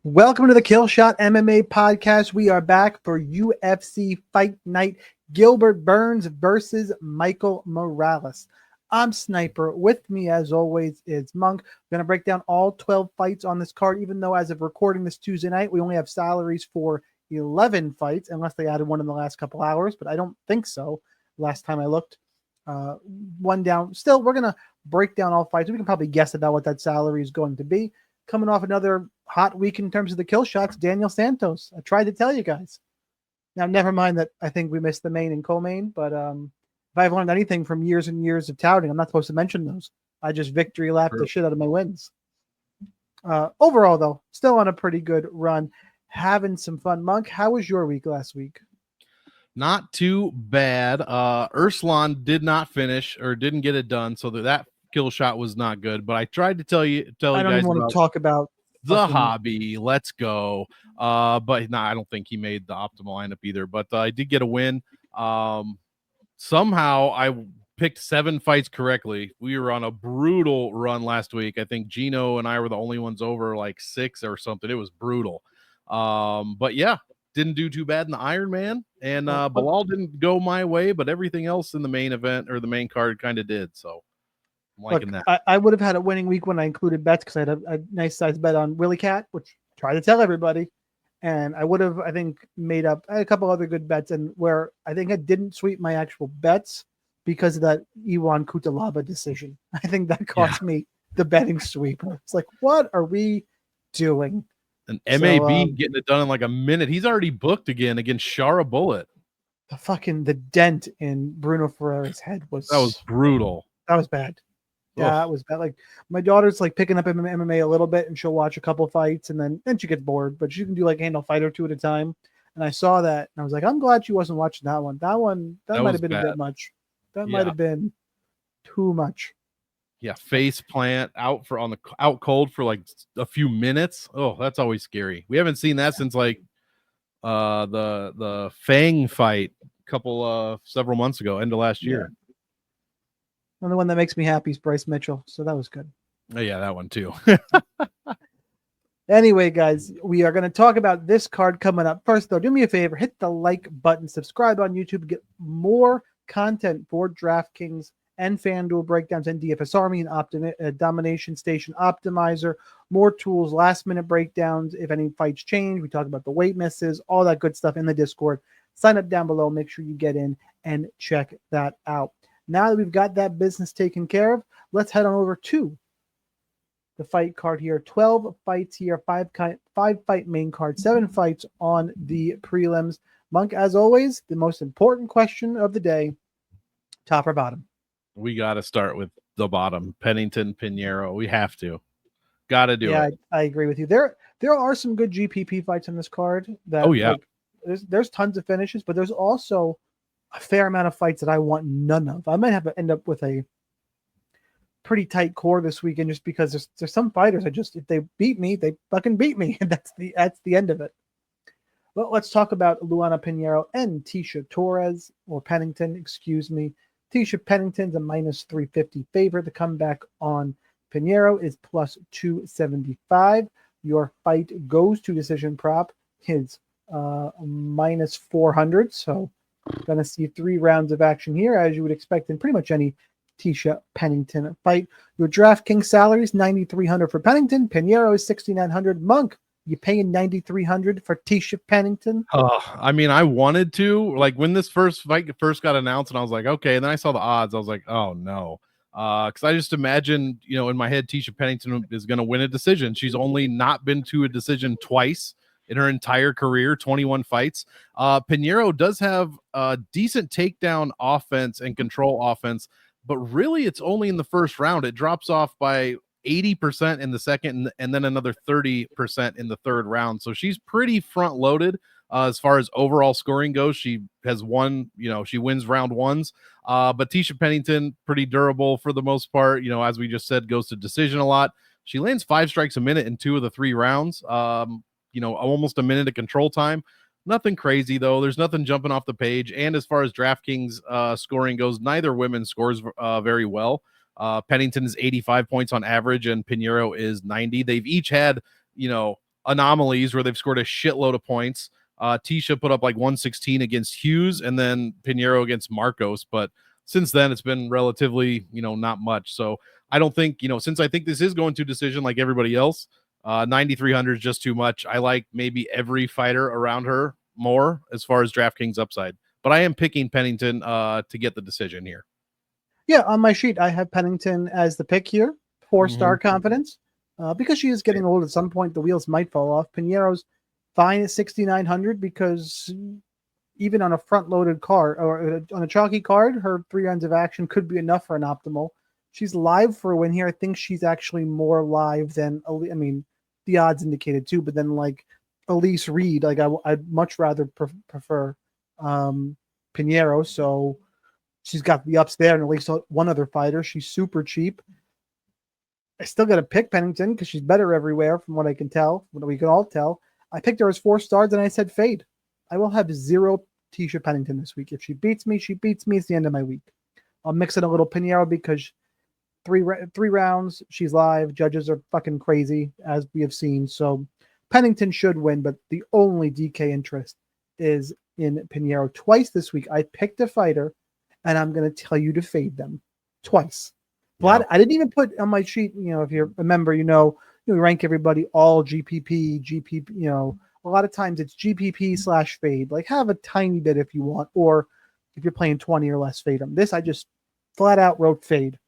Welcome to the Killshot MMA podcast. We are back for UFC Fight Night. Gilbert Burns versus Michael Morales. I'm Sniper. With me, as always, is Monk. We're going to break down all 12 fights on this card, even though as of recording this Tuesday night, we only have salaries for 11 fights, unless they added one in the last couple hours, but I don't think so. Last time I looked, one down. Still, we're going to break down all fights. We can probably guess about what that salary is going to be. Coming off another hot week in terms of the kill shots, Daniel Santos. I tried to tell you guys. Now, never mind that I think we missed the main and co-main, but if I've learned anything from years and years of touting, I'm not supposed to mention those. I just victory lap the shit out of my wins. Overall, though, still on a pretty good run. Having some fun. Monk, how was your week last week? Not too bad. Urslan did not finish or didn't get it done, so that kill shot was not good. But I tried to tell you guys. I don't even want to talk about the hobby. Let's go. But no, I don't think he made the optimal lineup either. But I did get a win. Somehow I picked 7 fights correctly. We were on a brutal run last week. I think Gino and I were the only ones over like 6 or something. It was brutal. But yeah, didn't do too bad in the Iron Man. And Bilal didn't go my way, but everything else in the main event or the main card kind of did. So I'm liking that. I would have had a winning week when I included bets because I had a nice size bet on Willie Cat, which I try to tell everybody. And I would have, I think, made up a couple other good bets, and where I think I didn't sweep my actual bets because of that Iwan Kutalaba decision. I think that cost me the betting sweep. It's like, what are we doing? And MAB getting it done in like a minute. He's already booked again against Shara Bullet. The dent in Bruno Ferreira's head was brutal. That was bad. Yeah, that was bad. Like, my daughter's like picking up MMA a little bit, and she'll watch a couple fights, and then she gets bored, but she can do like handle fight or two at a time. And I saw that, and I was like, I'm glad she wasn't watching that one. That might have been a bit much. That might have been too much. Yeah, face plant out cold for like a few minutes. Oh, that's always scary. We haven't seen that since like the Fang fight several months ago, end of last year. And the one that makes me happy is Bryce Mitchell. So that was good. Oh, yeah, that one too. Anyway, guys, we are going to talk about this card coming up. First, though, do me a favor. Hit the like button. Subscribe on YouTube. Get more content for DraftKings and FanDuel breakdowns and DFS Army and Domination Station Optimizer. More tools, last-minute breakdowns. If any fights change, we talk about the weight misses, all that good stuff in the Discord. Sign up down below. Make sure you get in and check that out. Now that we've got that business taken care of, let's head on over to the fight card here. 12 fights here, 5 fight main card, 7 fights on the prelims. Monk, as always, the most important question of the day, top or bottom? We got to start with the bottom. Pennington, Pinheiro. We have to. Got to do it. Yeah, I agree with you. There are some good GPP fights on this card. There's tons of finishes, but there's also a fair amount of fights that I want none of. I might have to end up with a pretty tight core this weekend just because there's some fighters if they beat me, they fucking beat me. And that's the end of it. Well, let's talk about Luana Pinheiro and Tisha Torres, or Pennington, excuse me. Tisha Pennington's a minus 350 favorite. The comeback on Pinheiro is plus 275. Your fight goes to decision prop is minus 400. So going to see 3 rounds of action here, as you would expect in pretty much any Tisha Pennington fight. Your DraftKings salary is $9,300 for Pennington. Pinheiro is $6,900. Monk, you paying $9,300 for Tisha Pennington? I mean, I wanted to. Like, when this fight first got announced, and I was like, okay. And then I saw the odds. I was like, oh no. Because I just imagined, in my head, Tisha Pennington is going to win a decision. She's only not been to a decision twice in her entire career, 21 fights. Pinheiro does have a decent takedown offense and control offense, but really it's only in the first round. It drops off by 80% in the second and then another 30% in the third round. So she's pretty front loaded as far as overall scoring goes. She has won, she wins round ones. But Tisha Pennington, pretty durable for the most part, as we just said, goes to decision a lot. She lands 5 strikes a minute in 2 of the 3 rounds. Almost a minute of control time. Nothing crazy, though. There's nothing jumping off the page. And as far as DraftKings scoring goes, neither women scores very well. Pennington is 85 points on average, and Pinheiro is 90. They've each had, anomalies where they've scored a shitload of points. Tisha put up like 116 against Hughes, and then Pinheiro against Marcos. But since then, it's been relatively, not much. So I don't think, since I think this is going to decision like everybody else, 9,300 is just too much. I like maybe every fighter around her more as far as DraftKings upside. But I am picking Pennington to get the decision here. Yeah, on my sheet, I have Pennington as the pick here. 4-star confidence. Because she is getting old, at some point the wheels might fall off. Pinheiro's fine at 6,900 because even on a front-loaded card or on a chalky card, her 3 rounds of action could be enough for an optimal. She's live for a win here. I think she's actually more live than, I mean, the odds indicated too, but then like Elise Reed, like I'd much rather prefer Pinheiro. So she's got the ups there, and at least one other fighter. She's super cheap. I still got to pick Pennington because she's better everywhere from what I can tell, what we can all tell. I picked her as 4 stars, and I said fade. I will have 0 Tisha Pennington this week. If she beats me, she beats me. It's the end of my week. I'll mix in a little Pinheiro because three rounds, she's live. Judges are fucking crazy, as we have seen. So Pennington should win, but the only DK interest is in Pinheiro. Twice this week, I picked a fighter, and I'm going to tell you to fade them. Twice. Bolato, I didn't even put on my sheet, if you remember, we rank everybody all GPP, a lot of times it's GPP/fade. Like have a tiny bit if you want, or if you're playing 20 or less, fade them. This I just flat out wrote fade.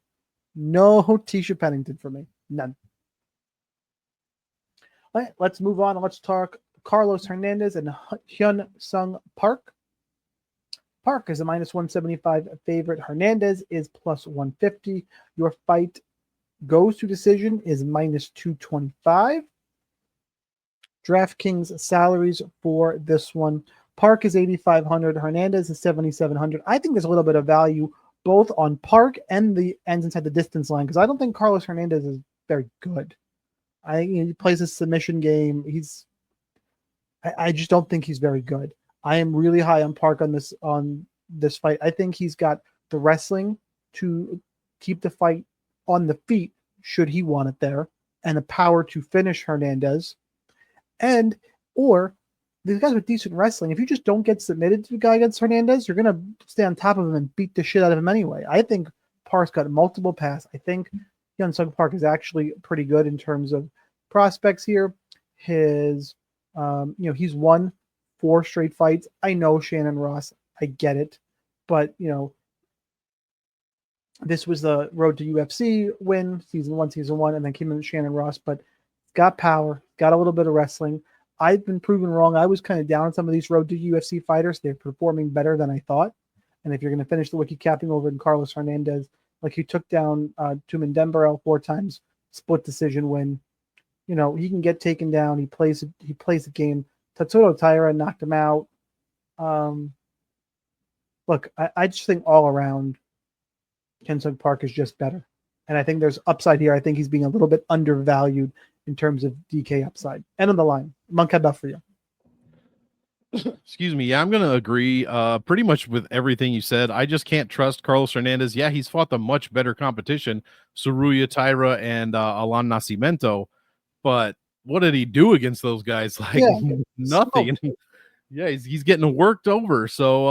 No Tisha Pennington for me. None. All right, let's move on. Let's talk Carlos Hernandez and Hyun Sung Park. Park is a -175 favorite. Hernandez is +150. Your fight goes to decision is -225. DraftKings salaries for this one. Park is 8,500. Hernandez is 7,700. I think there's a little bit of value both on Park and the ends inside the distance line because I don't think Carlos Hernandez is very good. I think he plays a submission game. I just don't think he's very good. I am really high on Park on this fight. I think he's got the wrestling to keep the fight on the feet should he want it there, and the power to finish Hernandez. Or these guys with decent wrestling, if you just don't get submitted to the guy against Hernandez, you're going to stay on top of him and beat the shit out of him anyway. I think Park's got multiple paths. I think Hyun Sung Park is actually pretty good in terms of prospects here. He's won 4 straight fights. I know Shannon Ross. I get it. But, this was the road to UFC win, season 1, and then came in with Shannon Ross. But got power, got a little bit of wrestling. I've been proven wrong. I was kind of down on some of these road to UFC fighters. They're performing better than I thought. And if you're going to finish the wiki capping over in Carlos Hernandez, like he took down Tumen Dembarel 4 times, split decision win. He can get taken down. He plays the game. Tatsuro Taira knocked him out. Look, I just think all around Hyun Sung Park is just better. And I think there's upside here. I think he's being a little bit undervalued in terms of DK upside. And on the line, Monk, how about for you? Excuse me. Yeah, I'm going to agree pretty much with everything you said. I just can't trust Carlos Hernandez. Yeah, he's fought the much better competition, Tsuruya Taira and Alan Nascimento. But what did he do against those guys? Nothing. Yeah, he's getting worked over. So,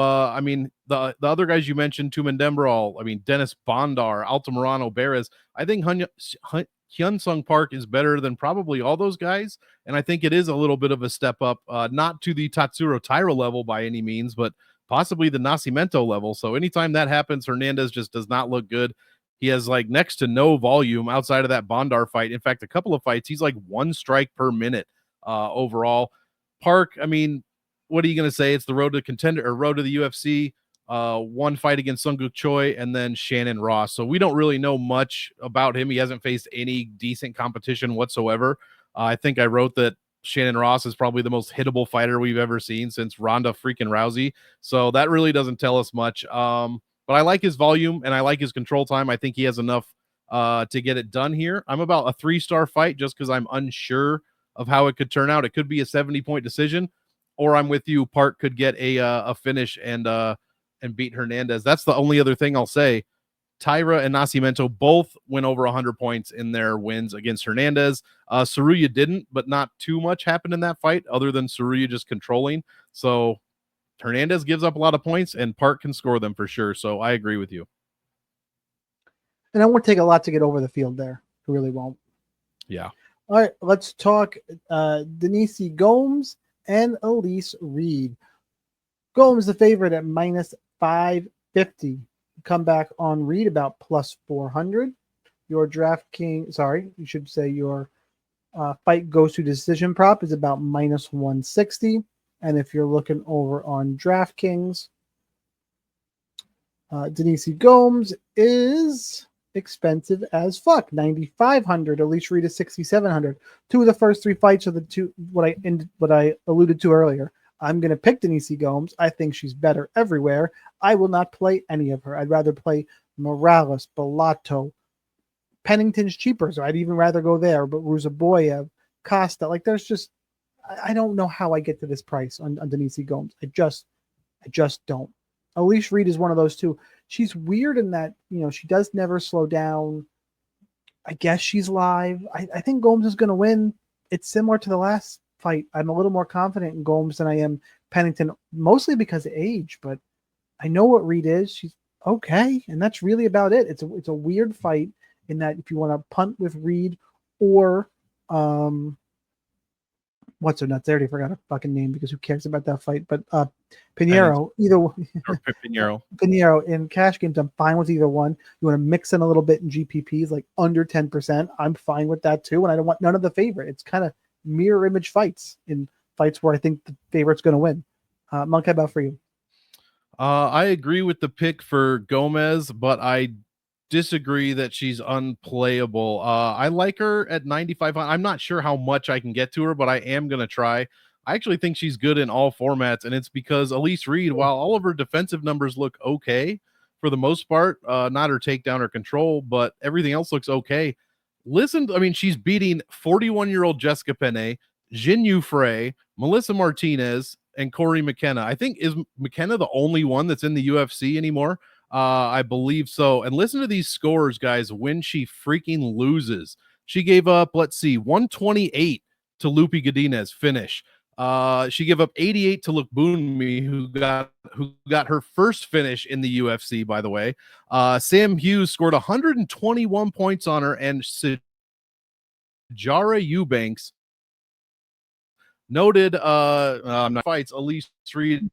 the other guys you mentioned, Tumen Dembarel, Dennis Bondar, Altamirano Beres, I think Hyun Sung Park is better than probably all those guys. And I think it is a little bit of a step up, not to the Tatsuro Taira level by any means, but possibly the Nascimento level. So anytime that happens, Hernandez just does not look good. He has next to no volume outside of that Bondar fight. In fact, a couple of fights, he's 1 strike per minute overall. Park, what are you going to say? It's the road to contender or road to the UFC. 1 fight against Sunguk Choi and then Shannon Ross. So we don't really know much about him. He hasn't faced any decent competition whatsoever. I think I wrote that Shannon Ross is probably the most hittable fighter we've ever seen since Ronda freaking Rousey. So that really doesn't tell us much. But I like his volume and I like his control time. I think he has enough to get it done here. I'm about a 3-star fight just because I'm unsure of how it could turn out. It could be a 70-point decision, or I'm with you. Park could get a finish and beat Hernandez. That's the only other thing I'll say. Tyra and Nascimento both went over 100 points in their wins against Hernandez. Saruya didn't, but not too much happened in that fight other than Saruya just controlling. So Hernandez gives up a lot of points, and Park can score them for sure. So I agree with you. And it won't take a lot to get over the field there. It really won't. Yeah. All right, let's talk Denise Gomes and Elise Reed. Gomes the favorite at minus 550. Come back on Reed about plus 400. Your DraftKings, sorry, you should say your fight goes to decision prop is about minus 160. And if you're looking over on DraftKings, Denise Gomes is expensive as fuck. 9,500. Elise Reed is 6,700. Two of the first three fights are the two what I alluded to earlier. I'm going to pick Denise Gomes. I think she's better everywhere. I will not play any of her. I'd rather play Morales, Bolato, Pennington's cheaper, so I'd even rather go there. But Ruseboy, Costa, like there's just I don't know how I get to this price on Denise Gomes. I just don't. Elise Reed is one of those two. She's weird in that, she does never slow down. I guess she's live. I think Gomes is going to win. It's similar to the last fight. I'm a little more confident in Gomes than I am Pennington, mostly because of age, but I know what Reed is. She's okay, and that's really about it. It's a weird fight in that if you want to punt with Reed or what's her nuts? I already forgot her fucking name because who cares about that fight? But Pinheiro, either one. Pinheiro in cash games, I'm fine with either one. You want to mix in a little bit in GPPs, like under 10%. I'm fine with that too, and I don't want none of the favorite. It's kind of mirror image fights in fights where I think the favorite's going to win. Monk, how about for you? I agree with the pick for Gomes, but I disagree that she's unplayable. I like her at 95. I'm not sure how much I can get to her, but I am going to try. I actually think she's good in all formats, and it's because Elise Reed, while all of her defensive numbers look okay for the most part, not her takedown or control, but everything else looks okay. She's beating 41-year-old Jessica Penne, Jin Yu Frey, Melissa Martinez, and Corey McKenna. I think, is McKenna the only one that's in the UFC anymore? I believe so. And listen to these scores, guys, when she freaking loses. She gave up, 128 to Lupi Godinez finish. She gave up 88 to Lukbunmi, who got her first finish in the UFC, by the way. Sam Hughes scored 121 points on her, and Jara Eubanks noted fights. Elise Reed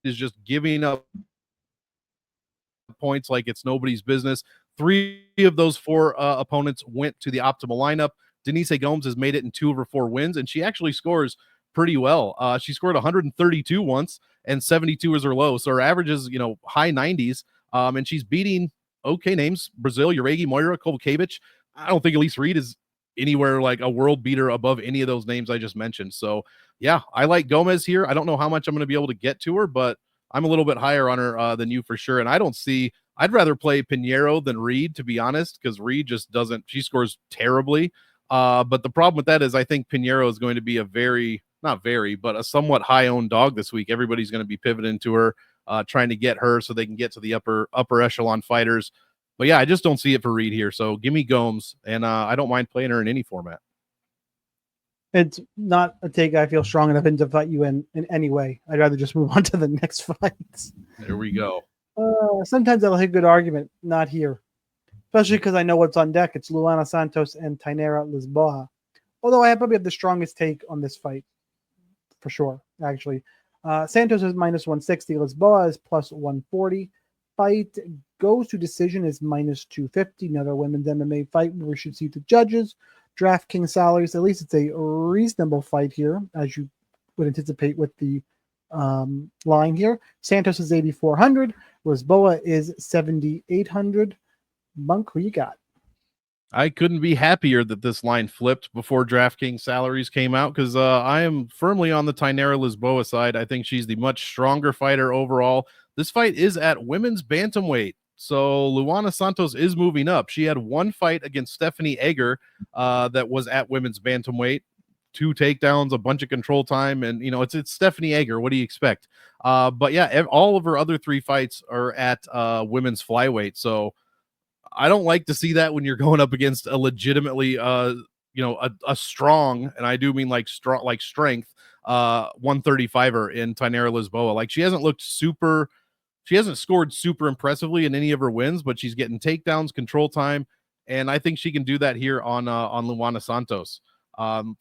is just giving up points like it's nobody's business. 3 of those 4 opponents went to the optimal lineup. Denise Gomes has made it in 2 of her 4 wins, and she actually scores pretty well. She scored 132 once, and 72 is her low. So her average is, high 90s. And she's beating okay names: Brazil, Uregi, Moira, Kovacevic. I don't think Elise Reed is anywhere like a world beater above any of those names I just mentioned. So yeah, I like Gomes here. I don't know how much I'm going to be able to get to her, but I'm a little bit higher on her than you for sure. And I'd rather play Pinheiro than Reed, to be honest, because Reed just she scores terribly. But the problem with that is I think Pinheiro is going to be a somewhat high-owned dog this week. Everybody's going to be pivoting to her, trying to get her so they can get to the upper echelon fighters. But yeah, I just don't see it for Reed here. So give me Gomes, and I don't mind playing her in any format. It's not a take I feel strong enough to fight you in any way. I'd rather just move on to the next fights. There we go. Sometimes I'll hit a good argument. Not here. Especially because I know what's on deck. It's Luana Santos and Tainara Lisboa. Although I probably have the strongest take on this fight. For sure, actually. Santos is minus 160. Lisboa is plus 140. Fight goes to decision is minus 250. Another women's MMA fight where we should see the judges. DraftKings salaries, at least it's a reasonable fight here, as you would anticipate with the line here. Santos is 8,400. Lisboa is 7,800. Monk, who you got? I couldn't be happier that this line flipped before DraftKings salaries came out, because I am firmly on the Tainara Lisboa side. I think she's the much stronger fighter overall. This fight is at women's bantamweight, so Luana Santos is moving up. She had 1 fight against Stephanie Egger that was at women's bantamweight. 2 takedowns, a bunch of control time, and it's Stephanie Egger. What do you expect? But yeah, all of her other 3 fights are at women's flyweight. So I don't like to see that when you're going up against a legitimately, a strong, and I do mean like strong, like strength, 135er in Tainara Lisboa. Like she hasn't scored super impressively in any of her wins, but she's getting takedowns, control time, and I think she can do that here on Luana Santos.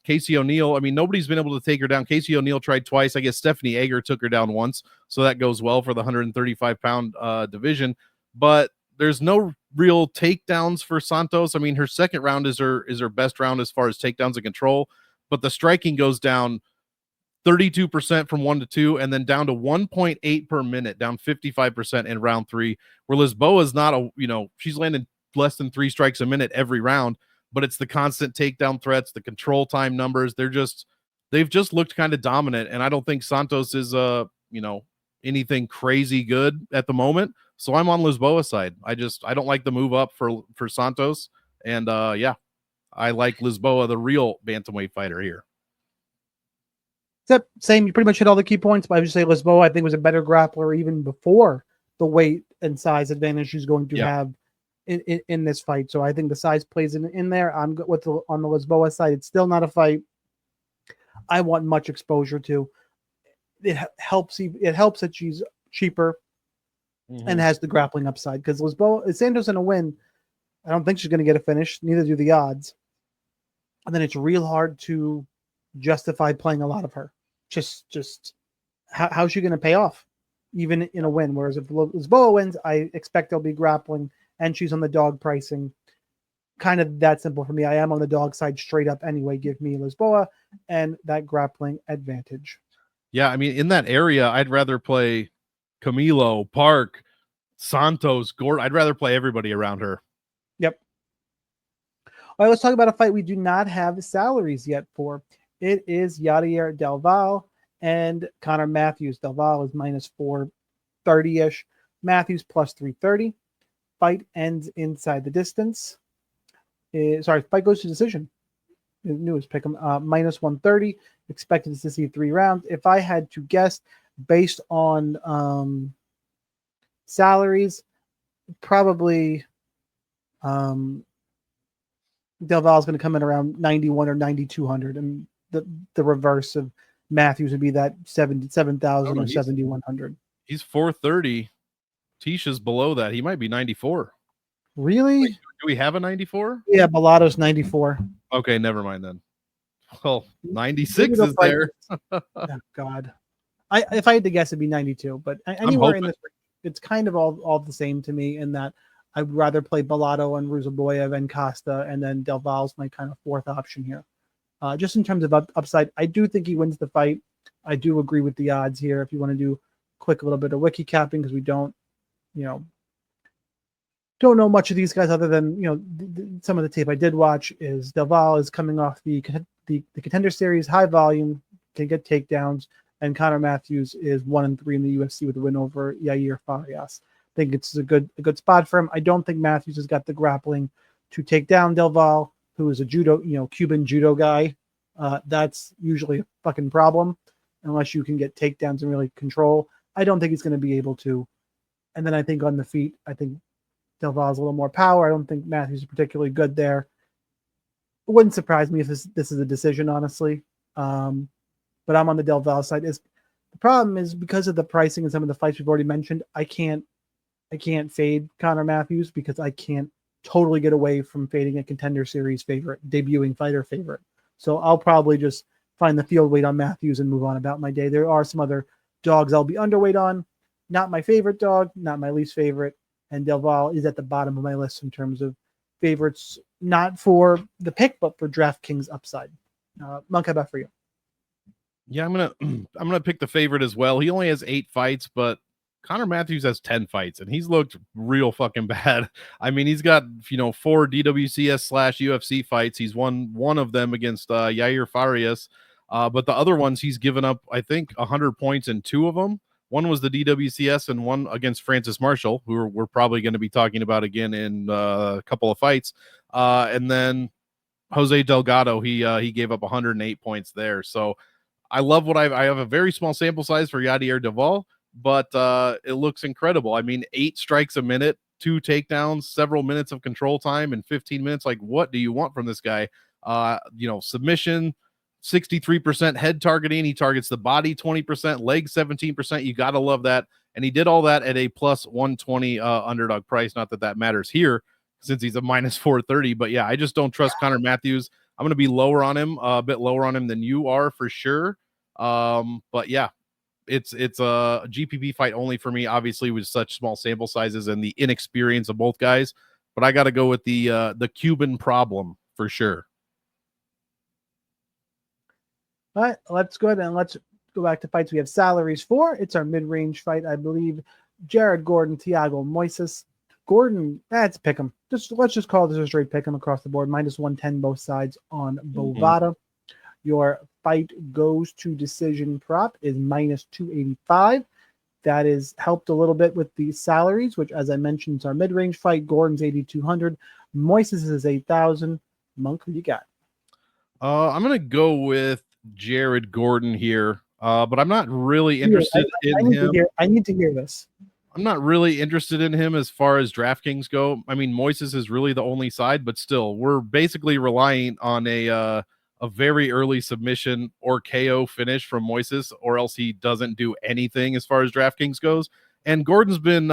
Casey O'Neill, I mean, nobody's been able to take her down. Casey O'Neill tried twice. I guess Stephanie Egger took her down once, so that goes well for the 135-pound division. But there's no real takedowns for Santos. I mean, her second round is her best round as far as takedowns and control, but the striking goes down 32% from 1 to 2, and then down to 1.8 per minute, down 55% in round 3, where Lisboa is not she's landing less than 3 strikes a minute every round, but it's the constant takedown threats, the control time numbers. They've just looked kind of dominant, and I don't think Santos is anything crazy good at the moment. So I'm on Lisboa's side. I don't like the move up for Santos, and I like Lisboa, the real bantamweight fighter here. Except same, you pretty much hit all the key points, but I would say Lisboa, I think, was a better grappler even before the weight and size advantage she's going to have in this fight. So I think the size plays in there. I'm good with on the Lisboa side. It's still not a fight I want much exposure to. It helps that she's cheaper and has the grappling upside, because Lisboa, Santos in a win, I don't think she's going to get a finish. Neither do the odds. And then it's real hard to justify playing a lot of her. Just how's she going to pay off even in a win? Whereas if Lisboa wins, I expect there'll be grappling, and she's on the dog pricing. Kind of that simple for me. I am on the dog side straight up anyway. Give me Lisboa and that grappling advantage. Yeah, I mean, in that area, I'd rather play Camilo, Park, Santos, Gord. I'd rather play everybody around her. Yep. All right, let's talk about a fight we do not have salaries yet for. It is Yadier Delval and Connor Matthews. Delval is minus 430-ish. Matthews plus 330. Fight ends inside the distance. Fight goes to decision. Newest pick 'em minus 130. Expected to see 3 rounds. If I had to guess based on salaries, probably Delval is going to come in around 91 or 9,200, and the reverse of Matthews would be that 77,000 or 7,100. He's 430. Tisha's below that. He might be 94. Really? Wait, do we have a 94? Yeah, Bolato's 94. Okay, never mind then. Well, 96 is there. Oh, God. If I had to guess, it'd be 92. But anywhere in this, it's kind of all the same to me, in that I'd rather play Bolato and Ruseboy and Costa, and then Delval's my kind of fourth option here. Just in terms of upside, I do think he wins the fight. I do agree with the odds here. If you want to do quick little bit of wiki capping, because we don't know much of these guys other than some of the tape I did watch. Is Delval is coming off the Contender Series, high volume, can get takedowns, and Connor Matthews is 1-3 in the UFC with a win over Yair Farias. I think it's a good spot for him. I don't think Matthews has got the grappling to take down Delval, who is a Cuban judo guy. That's usually a fucking problem unless you can get takedowns and really control. I don't think he's going to be able to. And then I think on the feet, I think Delval has a little more power. I don't think Matthews is particularly good there. It wouldn't surprise me if this is a decision, honestly. But I'm on the Delval side. The problem is, because of the pricing and some of the fights we've already mentioned, I can't fade Connor Matthews, because I can't totally get away from fading a Contender Series favorite, debuting fighter favorite. So I'll probably just find the field weight on Matthews and move on about my day. There are some other dogs I'll be underweight on. Not my favorite dog, not my least favorite. And Delval is at the bottom of my list in terms of favorites, not for the pick, but for DraftKings upside. Monk, how about for you? Yeah, I'm gonna pick the favorite as well. He only has 8 fights, but Connor Matthews has 10 fights, and he's looked real fucking bad. I mean, he's got 4 DWCS/UFC fights. He's won one of them against Yair Farias, but the other ones he's given up, I think, 100 points in 2 of them. One was the DWCS and one against Francis Marshall, who we're probably going to be talking about again in a couple of fights. And then Jose Delgado, he gave up 108 points there. So I love what I have a very small sample size for Yadier Delval, but it looks incredible. I mean, 8 strikes a minute 2 takedowns, several minutes of control time, and 15 minutes. Like, what do you want from this guy? Submission, 63% head targeting. He targets the body 20%, leg 17%. You got to love that. And he did all that at a plus 120 underdog price. Not that that matters here since he's a minus 430. But yeah, I just don't trust Connor Matthews. I'm going to be lower on him, a bit lower on him than you are for sure. But yeah, it's a GPP fight only for me, obviously, with such small sample sizes and the inexperience of both guys. But I got to go with the Cuban problem for sure. All right, let's go ahead and let's go back to fights we have salaries for. It's our mid-range fight, I believe. Jared Gordon, Thiago Moises. Gordon, let's pick him. Let's just call this a straight pick him across the board. Minus 110 both sides on Bolato. Your fight goes to decision prop is minus 285. That is helped a little bit with the salaries, which, as I mentioned, is our mid-range fight. Gordon's 8,200. Moises is 8,000. Monk, who you got? I'm going to go with Jared Gordon here, but I'm not really interested in him. I need to hear this. I'm not really interested in him as far as DraftKings go. I mean, Moises is really the only side, but still, we're basically relying on a very early submission or KO finish from Moises, or else he doesn't do anything as far as DraftKings goes. And Gordon's been,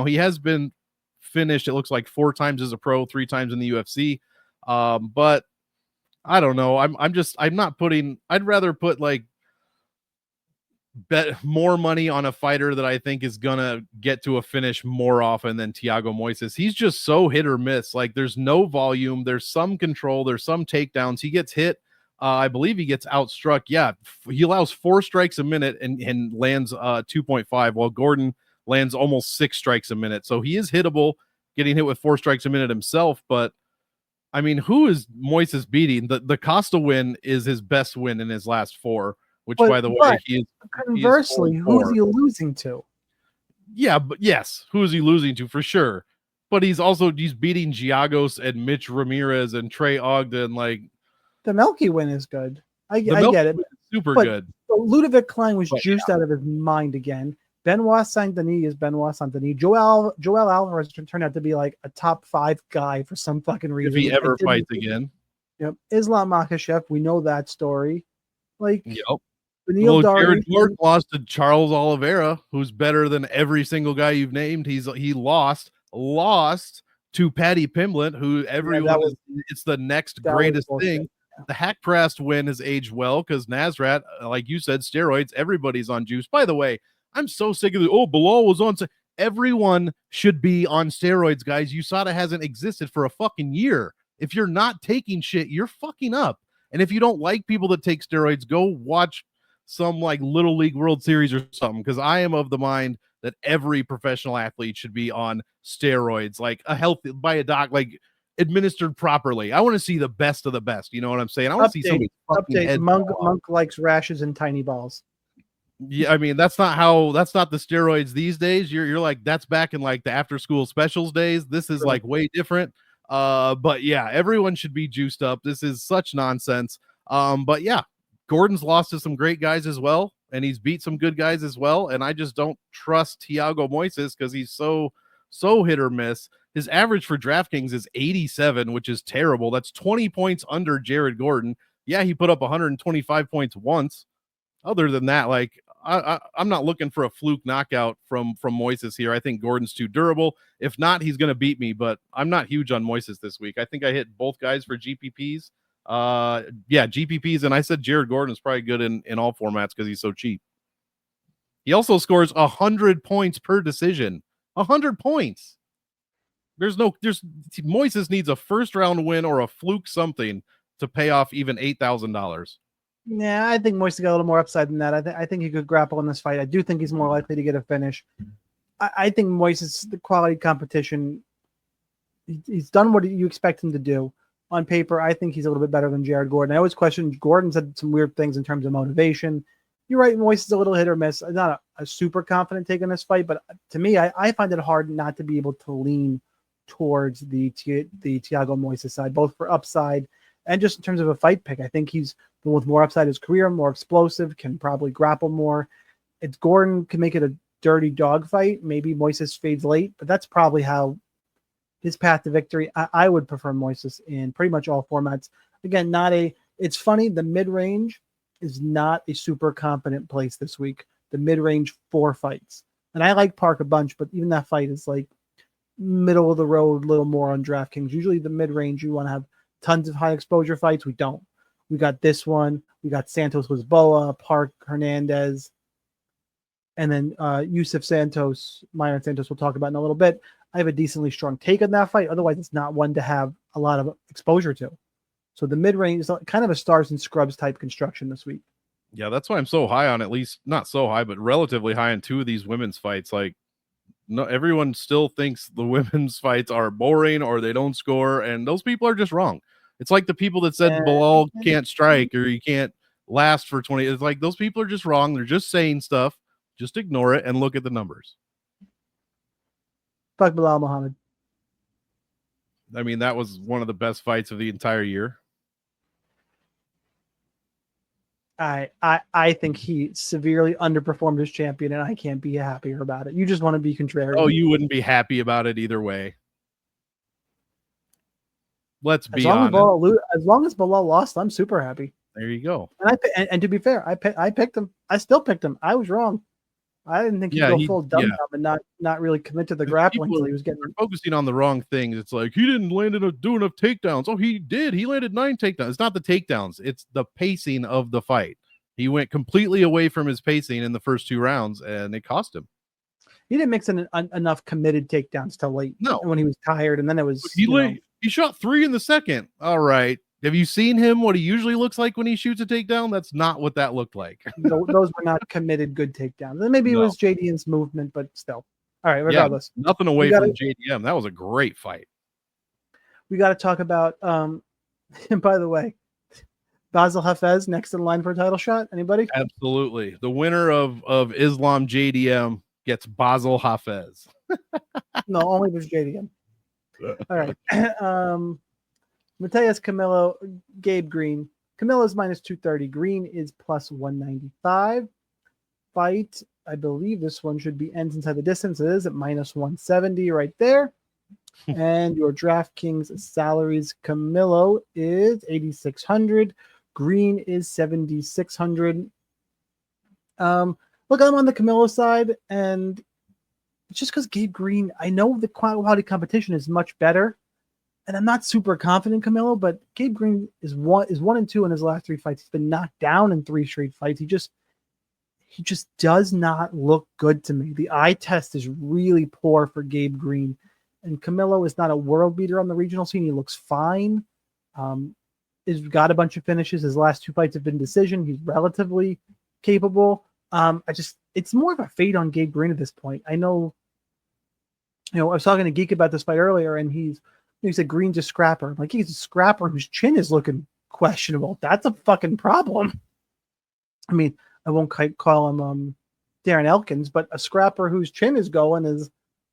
he has been finished, it looks like 4 times as a pro, 3 times in the UFC. But I don't know. I'd rather put bet more money on a fighter that I think is gonna get to a finish more often than Thiago Moises. He's just so hit or miss. Like, there's no volume, there's some control, there's some takedowns. He gets hit. I believe he gets outstruck. Yeah, he allows 4 strikes a minute and lands 2.5, while Gordon lands almost 6 strikes a minute. So he is hittable, getting hit with 4 strikes a minute himself. But I mean, who is Moises beating? The Costa win is his best win in his last 4. Which, by the way, conversely, who is he losing to? Yeah, but yes, who is he losing to for sure? But he's beating Giagos and Mitch Ramirez and Trey Ogden. Like, the Melky win is good. I get it. Super good. Ludovic Klein was juiced out of his mind again. Benoit Saint-Denis is Benoit Saint-Denis. Joel Alvarez turned out to be like a top 5 guy for some fucking reason. If he ever fights again. Yep. Islam Makhachev, we know that story. Like, yep. Jared Gordon lost to Charles Oliveira, who's better than every single guy you've named. He lost to Paddy Pimblett, who everyone it's the next greatest thing. Yeah. The Hack Prast win has aged well because Nasrat, like you said, steroids. Everybody's on juice. By the way, I'm so sick of Bilal was on. Everyone should be on steroids, guys. USADA hasn't existed for a fucking year. If you're not taking shit, you're fucking up. And if you don't like people that take steroids, go watch some like Little League World Series or something, because I am of the mind that every professional athlete should be on steroids, like by a doc, like administered properly. I want to see the best of the best. You know what I'm saying? I want to see somebody. Update. Monk likes rashes and tiny balls. Yeah, I mean, that's not the steroids these days. You're like, that's back in like the after school specials days. This is like way different. But yeah, everyone should be juiced up. This is such nonsense. But yeah, Gordon's lost to some great guys as well, and he's beat some good guys as well. And I just don't trust Thiago Moises because he's so hit or miss. His average for DraftKings is 87, which is terrible. That's 20 points under Jared Gordon. Yeah, he put up 125 points once. Other than that, like, I'm not looking for a fluke knockout from Moises here. I think Gordon's too durable. If not, he's going to beat me, but I'm not huge on Moises this week. I think I hit both guys for GPPs. GPPs, and I said Jared Gordon is probably good in all formats because he's so cheap. He also scores 100 points per decision. 100 points. Moises needs a first round win or a fluke something to pay off even $8,000. Yeah, I think Moises got a little more upside than that. I think he could grapple in this fight. I do think he's more likely to get a finish. I think Moises, the quality competition, he's done what you expect him to do. On paper, I think he's a little bit better than Jared Gordon. I always question Gordon's had some weird things in terms of motivation. You're right, Moises is a little hit or miss. I'm not a super confident take on this fight, but to me, I find it hard not to be able to lean towards the Thiago Moises side, both for upside and just in terms of a fight pick. I think he's the one with more upside in his career, more explosive, can probably grapple more. It's Gordon can make it dirty dogfight. Maybe Moises fades late, but that's probably how his path to victory. I would prefer Moises in pretty much all formats. Again, it's funny. The mid-range is not a super competent place this week. The mid-range 4 fights. And I like Park a bunch, but even that fight is like middle of the road, a little more on DraftKings. Usually the mid-range, you want to have tons of high exposure fights. We don't. We got this one. We got Santos Lisboa, Park Hernandez, and then Yousef Santos, Myron Santos we'll talk about in a little bit. I have a decently strong take on that fight. Otherwise, it's not one to have a lot of exposure to. So the mid-range is kind of a stars and scrubs type construction this week. Yeah, that's why I'm so high on, at least not so high, but relatively high on 2 of these women's fights. Like, no, everyone still thinks the women's fights are boring or they don't score, and those people are just wrong. It's like the people that said Bilal can't strike or he can't last for 20. It's like those people are just wrong. They're just saying stuff. Just ignore it and look at the numbers. Fuck Bilal Muhammad. I mean, that was one of the best fights of the entire year. I think he severely underperformed as champion, and I can't be happier about it. You just want to be contrarian. Oh, you wouldn't be happy about it either way. Let's be honest. As long as Bilal lost, I'm super happy. There you go. And to be fair, I picked him. I still picked him. I was wrong. I didn't think he'd go full dumb and not really commit to the grappling until he was getting focusing on the wrong things. It's like he didn't do enough takedowns. Oh, he did. He landed 9 takedowns. It's not the takedowns. It's the pacing of the fight. He went completely away from his pacing in the first 2 rounds, and it cost him. He didn't mix in enough committed takedowns till late. No, when he was tired, and then it was he shot 3 in the second. All right. Have you seen him, what he usually looks like when he shoots a takedown? That's not what that looked like. Those were not committed good takedowns. And maybe it was JDM's movement, but still. All right, regardless. Yeah, nothing away from JDM. That was a great fight. We got to talk about, and by the way, Basel Hafez next in line for a title shot. Anybody? Absolutely. The winner of Islam JDM gets Basel Hafez. No, only there's JDM. All right. Mateus Camilo, Gabe Green. Camilo's minus 230. Green is plus 195. Fight, I believe this one should be ends inside the distance. It is at minus 170 right there. And your DraftKings salaries, Camilo is 8,600. Green is 7,600. Look, I'm on the Camilo side, and it's just because Gabe Green, I know the quality competition is much better. And I'm not super confident in Camilo, but Gabe Green is 1-2 in his last 3 fights. He's been knocked down in 3 straight fights. He just does not look good to me. The eye test is really poor for Gabe Green. And Camilo is not a world beater on the regional scene. He looks fine. He's got a bunch of finishes. His last 2 fights have been decision. He's relatively capable. It's more of a fade on Gabe Green at this point. I know, I was talking to Geek about this fight earlier, and he said Green's a scrapper. Like, he's a scrapper whose chin is looking questionable. That's a fucking problem. I mean, I won't call him Darren Elkins, but a scrapper whose chin is going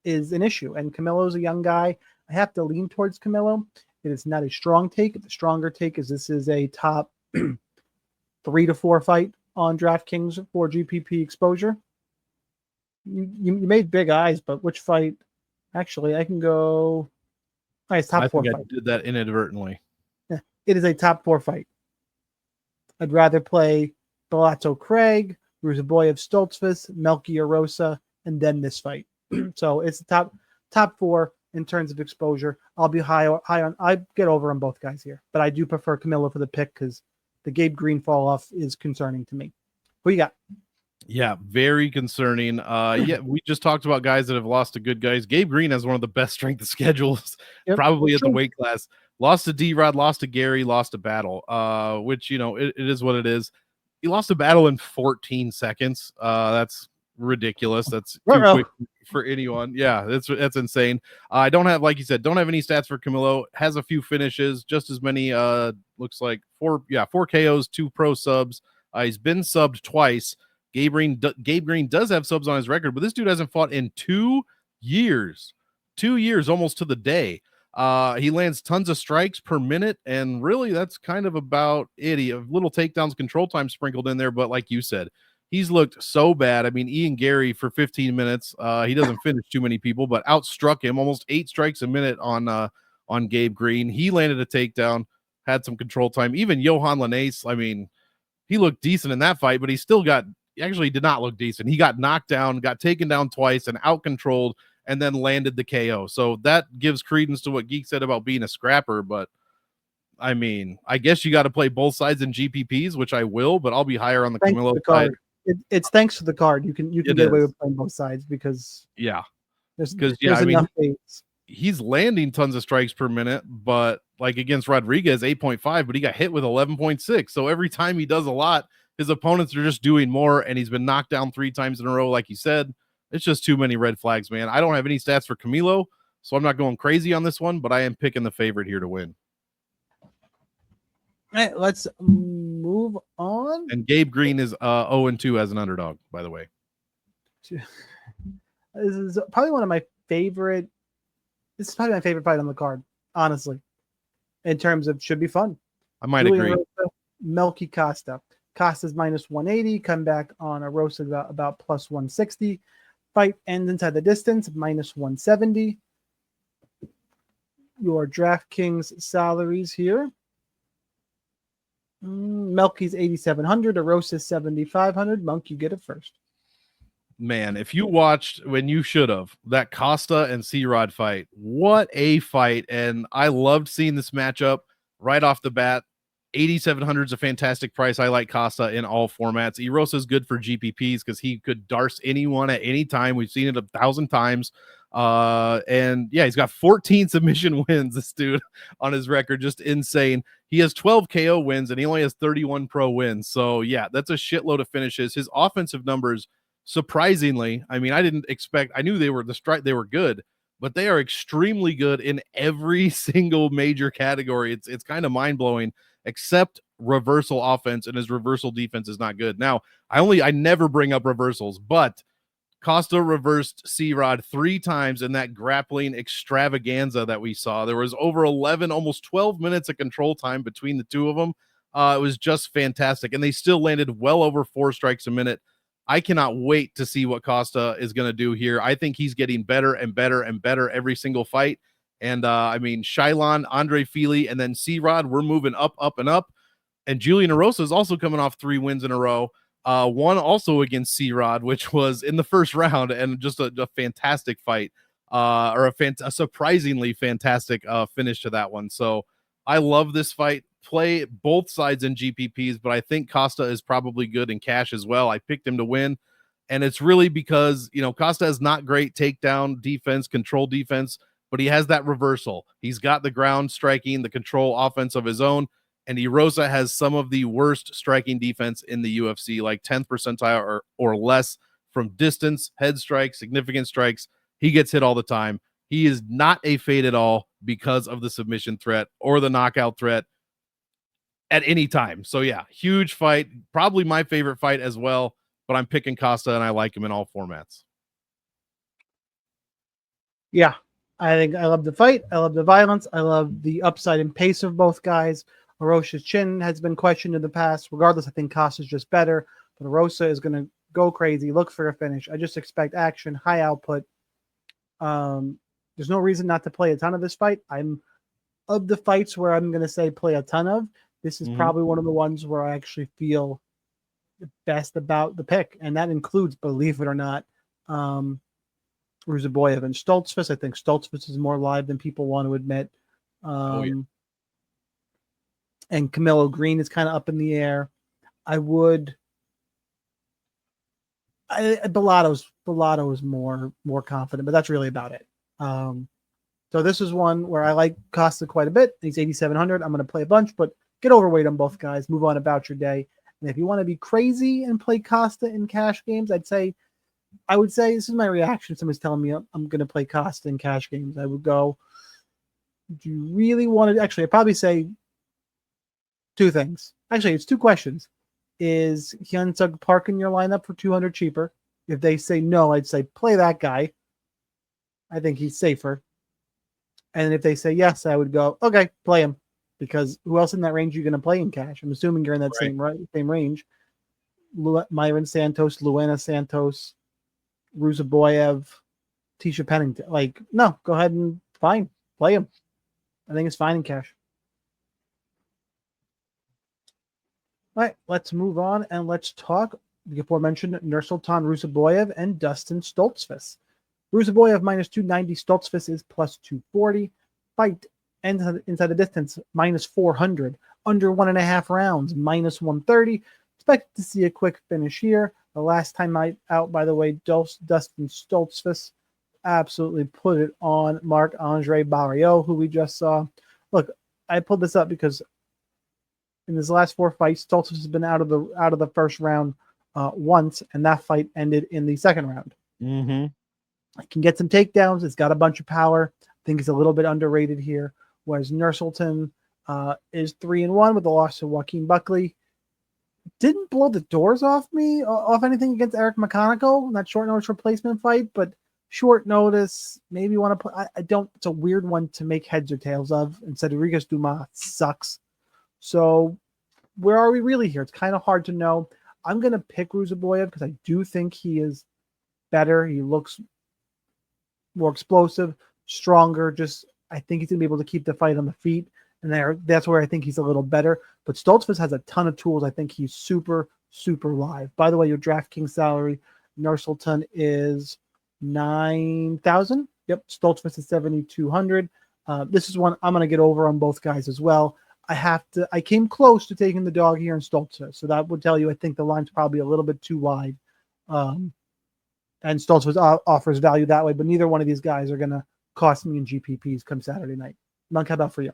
is an issue. And Camilo's a young guy. I have to lean towards Camilo. It is not a strong take. The stronger take is this is a top 3 to 4 fight on DraftKings for GPP exposure. You made big eyes, but which fight? Actually, I can go. It's top 4 fight. I did that inadvertently. Yeah, it is a top 4 fight. I'd rather play Bolato Craig, Ruseboy of Staltzfus, Melky or Rosa, and then this fight. So it's the top 4 in terms of exposure. I'll be high on. I get over on both guys here, but I do prefer Camilo for the pick because the Gabe Green fall off is concerning to me. Who you got? Yeah, very concerning. We just talked about guys that have lost to good guys. Gabe Green has one of the best strength of schedules, probably at the weight class. Lost to D-Rod, lost to Gary, lost to Battle, which, it is what it is. He lost to Battle in 14 seconds. That's ridiculous. That's too quick for anyone. Yeah, that's insane. I don't have, like you said, don't have any stats for Camilo. Has a few finishes, just as many, looks like 4 KOs, 2 pro subs. He's been subbed twice. Gabe Green does have subs on his record, but this dude hasn't fought in 2 years. 2 years, almost to the day. He lands tons of strikes per minute, and really that's kind of about it. He have little takedowns, control time sprinkled in there, but like you said, He's looked so bad. I mean, Ian Gary for 15 minutes. He doesn't finish too many people, but outstruck him almost 8 strikes a minute on Gabe Green. He landed a takedown, had some control time. Even Johan Linace, I mean, he looked decent in that fight, but he actually did not look decent. He got knocked down, got taken down twice, and out controlled, and then landed the KO. So that gives credence to what Geek said about being a scrapper. But I mean, I guess you got to play both sides in GPPs, which I will, but I'll be higher on the Camilo side. It's thanks to the card. You can get away with playing both sides because there's enough days. He's landing tons of strikes per minute, but like against Rodriguez, 8.5, but he got hit with 11.6. So every time he does a lot, his opponents are just doing more, and he's been knocked down 3 times in a row, like you said. It's just too many red flags, man. I don't have any stats for Camilo, so I'm not going crazy on this one, but I am picking the favorite here to win. All right, let's move on. And Gabe Green is 0-2 as an underdog, by the way. This is probably one of my favorite. This is probably my favorite fight on the card, honestly. In terms of should be fun. I might agree. Rosa, Melky Costa. Costa's minus 180. Come back on a Rosa about plus 160. Fight ends inside the distance, minus 170. Your DraftKings salaries here. Melky's 8,700. Rosa's 7,500. Monk, you get it first. Man, if you watched when you should have that Costa and C-Rod fight, what a fight. And I loved seeing this matchup right off the bat. 8,700 is a fantastic price. I like Costa in all formats. Erosa is good for GPPs because he could darce anyone at any time. We've seen it 1,000 times. And yeah, he's got 14 submission wins, this dude, on his record. Just insane. He has 12 KO wins and he only has 31 pro wins. So yeah, that's a shitload of finishes. His offensive numbers, surprisingly, I mean, I didn't expect, I knew they were good, but they are extremely good in every single major category. It's kind of mind-blowing, except reversal offense, and his reversal defense is not good. Now, I never bring up reversals, but Costa reversed C-Rod 3 times in that grappling extravaganza that we saw. There was over 11, almost 12 minutes of control time between the two of them. It was just fantastic, and they still landed well over 4 strikes a minute. I cannot wait to see what Costa is going to do here. I think he's getting better and better and better every single fight. And I mean, Shylon, Andre Fili, and then C-Rod, we're moving up, up, and up. And Julian Erosa is also coming off 3 wins in a row. One also against C-Rod, which was in the first round, and just a fantastic fight, or a surprisingly fantastic finish to that one. So I love this fight. Play both sides in GPPs, but I think Costa is probably good in cash as well. I picked him to win, and it's really because, you know, Costa has not great takedown defense, control defense, but he has that reversal. He's got the ground striking, the control offense of his own, and Erosa has some of the worst striking defense in the UFC, like 10th percentile or less from distance, head strikes, significant strikes. He gets hit all the time. He is not a fade at all because of the submission threat or the knockout threat at any time. So yeah, huge fight, probably my favorite fight as well, but I'm picking Costa and I like him in all formats. Yeah, I think I love the fight. I love the violence. I love the upside and pace of both guys. Arosha's chin has been questioned in the past. Regardless, I think Costa's just better, but Rosa is going to go crazy, look for a finish. I just expect action, high output. There's no reason not to play a ton of this fight. I'm of the fights where I'm going to say play a ton of. This is probably one of the ones where I actually feel the best about the pick. And that includes, believe it or not, Ruseboy and Staltzfus. I think Staltzfus is more live than people want to admit. And Camilo Green is kind of up in the air. Bolato is more confident, but that's really about it. So this is one where I like Costa quite a bit. He's 8,700. I'm going to play a bunch, but get overweight on both guys. Move on about your day. And if you want to be crazy and play Costa in cash games, I would say this is my reaction. Somebody's telling me I'm going to play Costa in cash games. I would go, do you really want to? Actually, I'd probably say 2 things. Actually, it's 2 questions. Is Hyunsug Park in your lineup for 200 cheaper? If they say no, I'd say play that guy. I think he's safer. And if they say yes, I would go, okay, play him. Because who else in that range are you going to play in cash? I'm assuming you're in that same range. Myron Santos, Luana Santos, Ruseboy, Tisha Pennington. Like, no, go ahead and play him. I think it's fine in cash. All right, let's move on and let's talk the aforementioned Nursultan Ruseboyev and Dustin Staltzfus. Ruseboyev minus 290, Staltzfus is plus 240. Fight inside the distance, minus 400. Under 1.5 rounds, minus 130. Expect to see a quick finish here. The last time out, by the way, Dustin Staltzfus absolutely put it on Marc-Andre Barrios, who we just saw. Look, I pulled this up because in his last 4 fights, Staltzfus has been out of the first round once, and that fight ended in the second round. Mm-hmm. I can get some takedowns. It's got a bunch of power. I think he's a little bit underrated here. Whereas Nursultan is 3-1 with the loss to Joaquin Buckley. Didn't blow the doors off anything against Eric McConaughey in that short notice replacement fight, but short notice, maybe you want to put. I don't. It's a weird one to make heads or tails of. And Rodriguez Dumas sucks. So where are we really here? It's kind of hard to know. I'm gonna pick Ruseboyev because I do think he is better. He looks more explosive, stronger. I think he's gonna be able to keep the fight on the feet, and that's where I think he's a little better. But Staltzfus has a ton of tools. I think he's super, super live. By the way, your DraftKings salary, Nursultan is 9,000. Yep, Staltzfus is 7,200. This is one I'm gonna get over on both guys as well. I came close to taking the dog here in Staltzfus, so that would tell you I think the line's probably a little bit too wide. And Staltzfus offers value that way, but neither one of these guys are gonna cost me in GPPs come Saturday night. Monk, how about for you?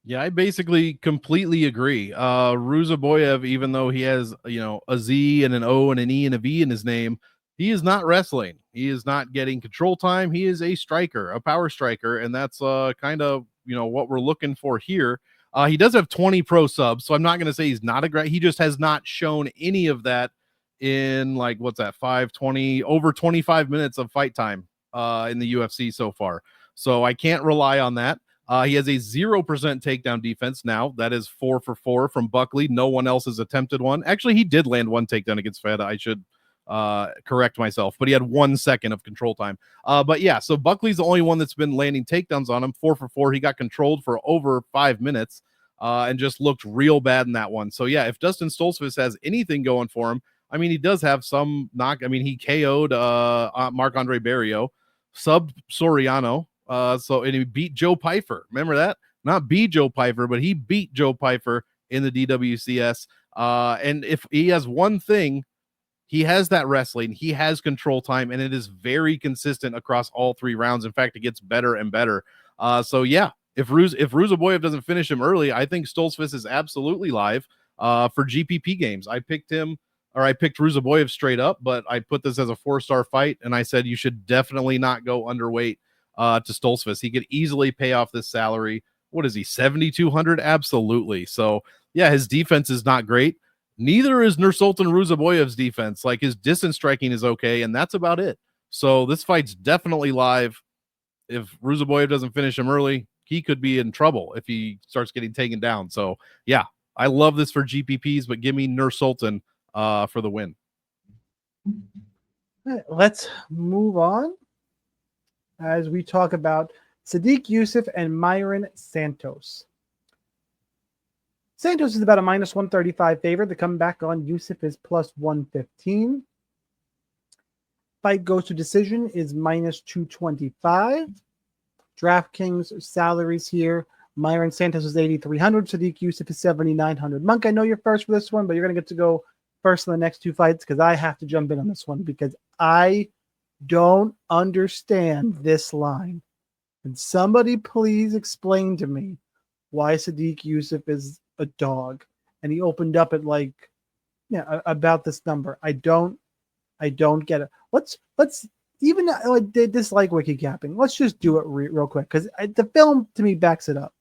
Yeah, I basically completely agree. Ruseboyev, even though he has, a Z and an O and an E and a V in his name, he is not wrestling. He is not getting control time. He is a striker, a power striker, and that's kind of, what we're looking for here. He does have 20 pro subs, so I'm not going to say he's not a great. He just has not shown any of that in over 25 minutes of fight time in the UFC so far. So I can't rely on that. He has a 0% takedown defense now. That is 4 for 4 from Buckley. No one else has attempted one. Actually, he did land one takedown against Fed. I should correct myself, but he had 1 second of control time. But yeah, so Buckley's the only one that's been landing takedowns on him. 4 for 4. He got controlled for over 5 minutes and just looked real bad in that one. So yeah, if Dustin Staltzfus has anything going for him, I mean, he does have some knock. I mean, he KO'd Marc-Andre Barrios, subbed Soriano. And he beat Joe Pyfer. Remember that? Not beat Joe Pyfer, but he beat Joe Pyfer in the DWCS. And if he has one thing, he has that wrestling. He has control time, and it is very consistent across all 3 rounds. In fact, it gets better and better. So yeah, if Ruseboyev doesn't finish him early, I think Staltzfus is absolutely live for GPP games. I picked Ruseboyev straight up, but I put this as a 4-star fight, and I said you should definitely not go underweight to Staltzfus. He could easily pay off this salary. What is he, 7,200? Absolutely. So yeah, his defense is not great. Neither is Nursultan Ruseboyev's defense. Like, his distance striking is okay, and that's about it. So this fight's definitely live. If Ruseboyev doesn't finish him early, he could be in trouble if he starts getting taken down. So yeah, I love this for GPPs, but give me Nursultan for the win. Let's move on as we talk about Sadiq Yousef and Myron Santos. Santos is about a minus 135 favorite. The comeback on Yousef is plus 115. Fight goes to decision is minus 225. DraftKings salaries here. Myron Santos is 8,300. Sadiq Yousef is 7,900. Monk, I know you're first for this one, but you're going to get to go first in the next 2 fights because I have to jump in on this one because I don't understand this line. Can somebody please explain to me why Sadiq Yousef is a dog? And he opened up at about this number. I don't get it. Let's even dislike wiki capping. Let's just do it real quick because the film to me backs it up.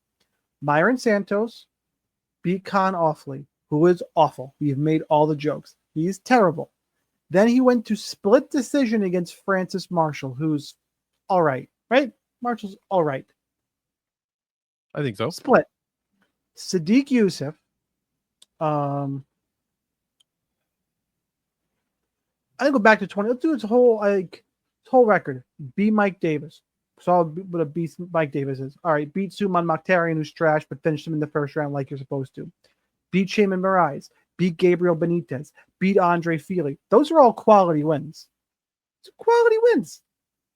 Myron Santos beat Khan Offley, who is awful. We have made all the jokes. He is terrible. Then he went to split decision against Francis Marshall, who's all right, right? Marshall's all right. I think so. Split. Sadiq Yousef I go back to 20. Let's do its whole record. Beat Mike Davis. So what a beat Mike Davis is. All right, beat Suman Mokhtarian, who's trash, but finished him in the first round like you're supposed to. Beat Shaman Moraes. Beat Gabriel Benitez. Beat Andre Fili. Those are all quality wins. It's quality wins.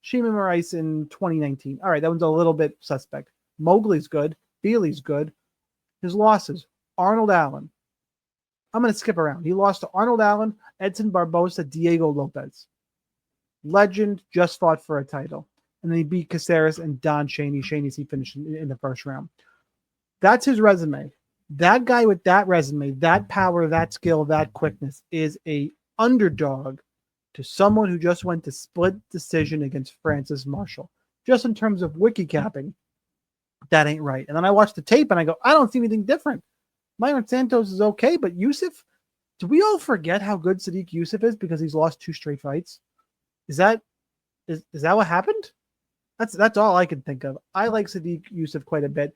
Shaman Moraes in 2019. All right, that one's a little bit suspect. Mowgli's good. Fili's good. His losses. Arnold Allen. I'm going to skip around. He lost to Arnold Allen, Edson Barbosa, Diego Lopez. Legend, just fought for a title. And then he beat Caceres and Don Chaney. Chaney's he finished in the first round. That's his resume. That guy with that resume, that power, that skill, that quickness is a underdog to someone who just went to split decision against Francis Marshall. Just in terms of wiki capping, that ain't right. And then I watched the tape and I go, I don't see anything different. Myron Santos is okay, but Yousef, do we all forget how good Sadiq Yousef is because he's lost 2 straight fights? Is that what happened? That's all I can think of. I like Sadiq Yousef quite a bit.